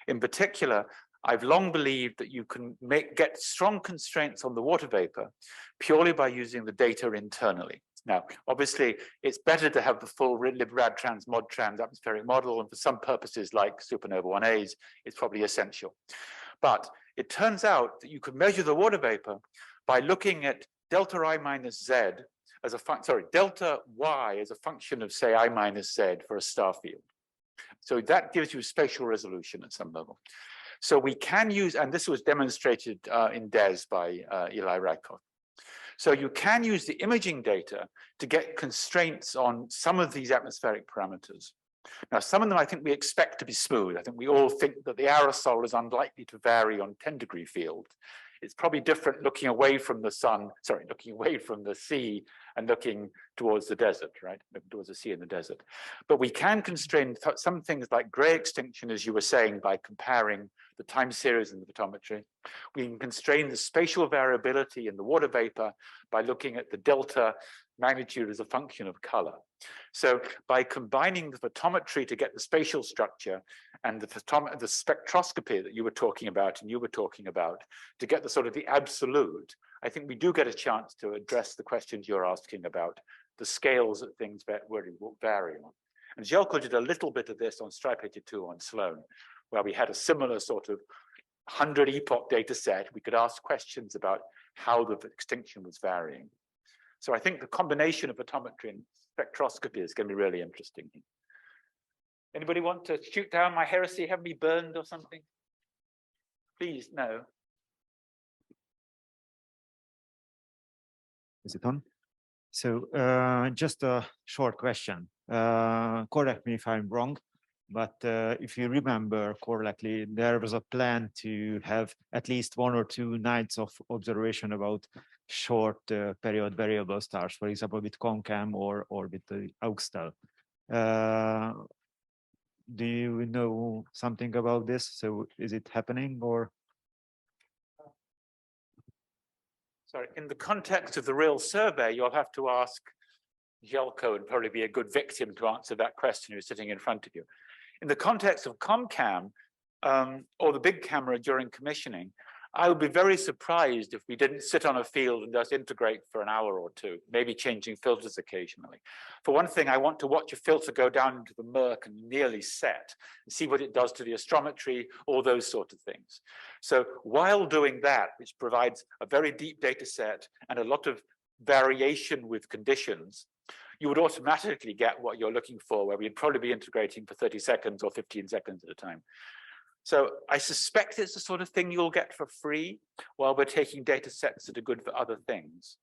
In particular, I've long believed that you can get strong constraints on the water vapor purely by using the data internally. Now, obviously, it's better to have the full LibRad-Trans ModTrans atmospheric model, and for some purposes like supernova 1As, it's probably essential. But it turns out that you could measure the water vapor by looking at delta I minus Z as a delta Y as a function of, say, I minus Z for a star field. So that gives you spatial resolution at some level. So we can use, and this was demonstrated in DES by Eli Radkoff. So you can use the imaging data to get constraints on some of these atmospheric parameters. Now, some of them I think we expect to be smooth. I think we all think that the aerosol is unlikely to vary on 10-degree field. It's probably different looking away from the sun, looking away from the sea and looking towards the desert, right? Looking towards the sea and the desert. But we can constrain some things like gray extinction, as you were saying, by comparing the time series in the photometry. We can constrain the spatial variability in the water vapor by looking at the delta magnitude as a function of color. So by combining the photometry to get the spatial structure and the spectroscopy that you were talking about and you were talking about to get the sort of the absolute, I think we do get a chance to address the questions you're asking about the scales that things vary on. And Željko did a little bit of this on Stripe 82 on Sloan, where we had a similar sort of 100 epoch data set. We could ask questions about how the extinction was varying. So I think the combination of photometry and spectroscopy is going to be really interesting. Anybody want to shoot down my heresy, have me burned or something? Please, no. Is it on? So just a short question. Correct me if I'm wrong, but if you remember correctly, there was a plan to have at least 1 or 2 nights of observation about short period variable stars, for example, with CONCAM or with the AuxTel. Do you know something about this? So is it happening or? Sorry, in the context of the real survey, you'll have to ask Željko and probably be a good victim to answer that question who's sitting in front of you. In the context of ComCam or the big camera during commissioning, I would be very surprised if we didn't sit on a field and just integrate for an hour or two, maybe changing filters occasionally. For one thing, I want to watch a filter go down into the murk and nearly set and see what it does to the astrometry, all those sort of things. So while doing that, which provides a very deep data set and a lot of variation with conditions, you would automatically get what you're looking for, where we'd probably be integrating for 30 seconds or 15 seconds at a time. So I suspect it's the sort of thing you'll get for free while we're taking data sets that are good for other things.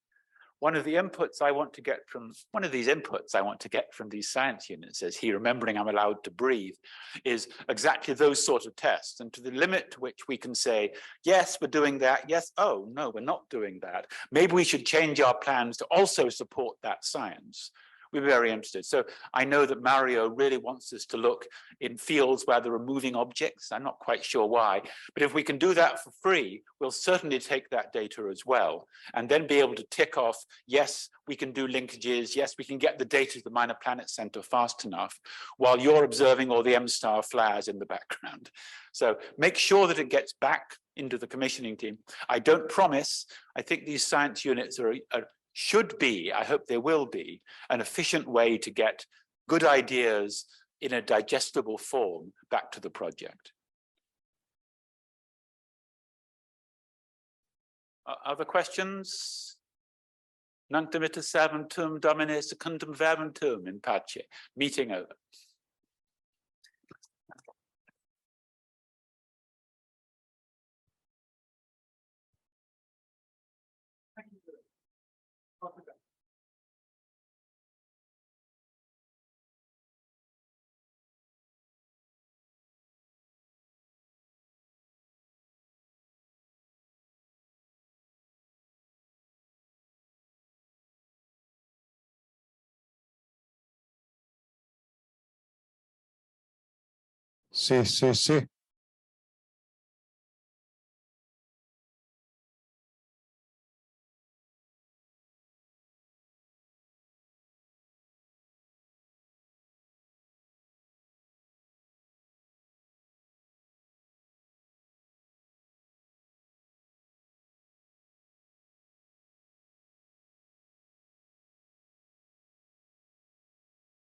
One of these inputs I want to get from these science units is here, remembering I'm allowed to breathe, is exactly those sort of tests. And to the limit to which we can say, yes, we're doing that. Yes, oh, no, we're not doing that. Maybe we should change our plans to also support that science. We're very interested. So I know that Mario really wants us to look in fields where there are moving objects. I'm not quite sure why, but if we can do that for free, we'll certainly take that data as well, and then be able to tick off, yes, we can do linkages, yes, we can get the data to the Minor Planet Center fast enough, while you're observing all the M-star flares in the background. So make sure that it gets back into the commissioning team. I don't promise. I think these science units should be, I hope they will be, an efficient way to get good ideas in a digestible form back to the project. Other questions? Nunc dimittis servuntum Domine secundum verbum tuum in pace. Meeting over. Sì, sì, sì.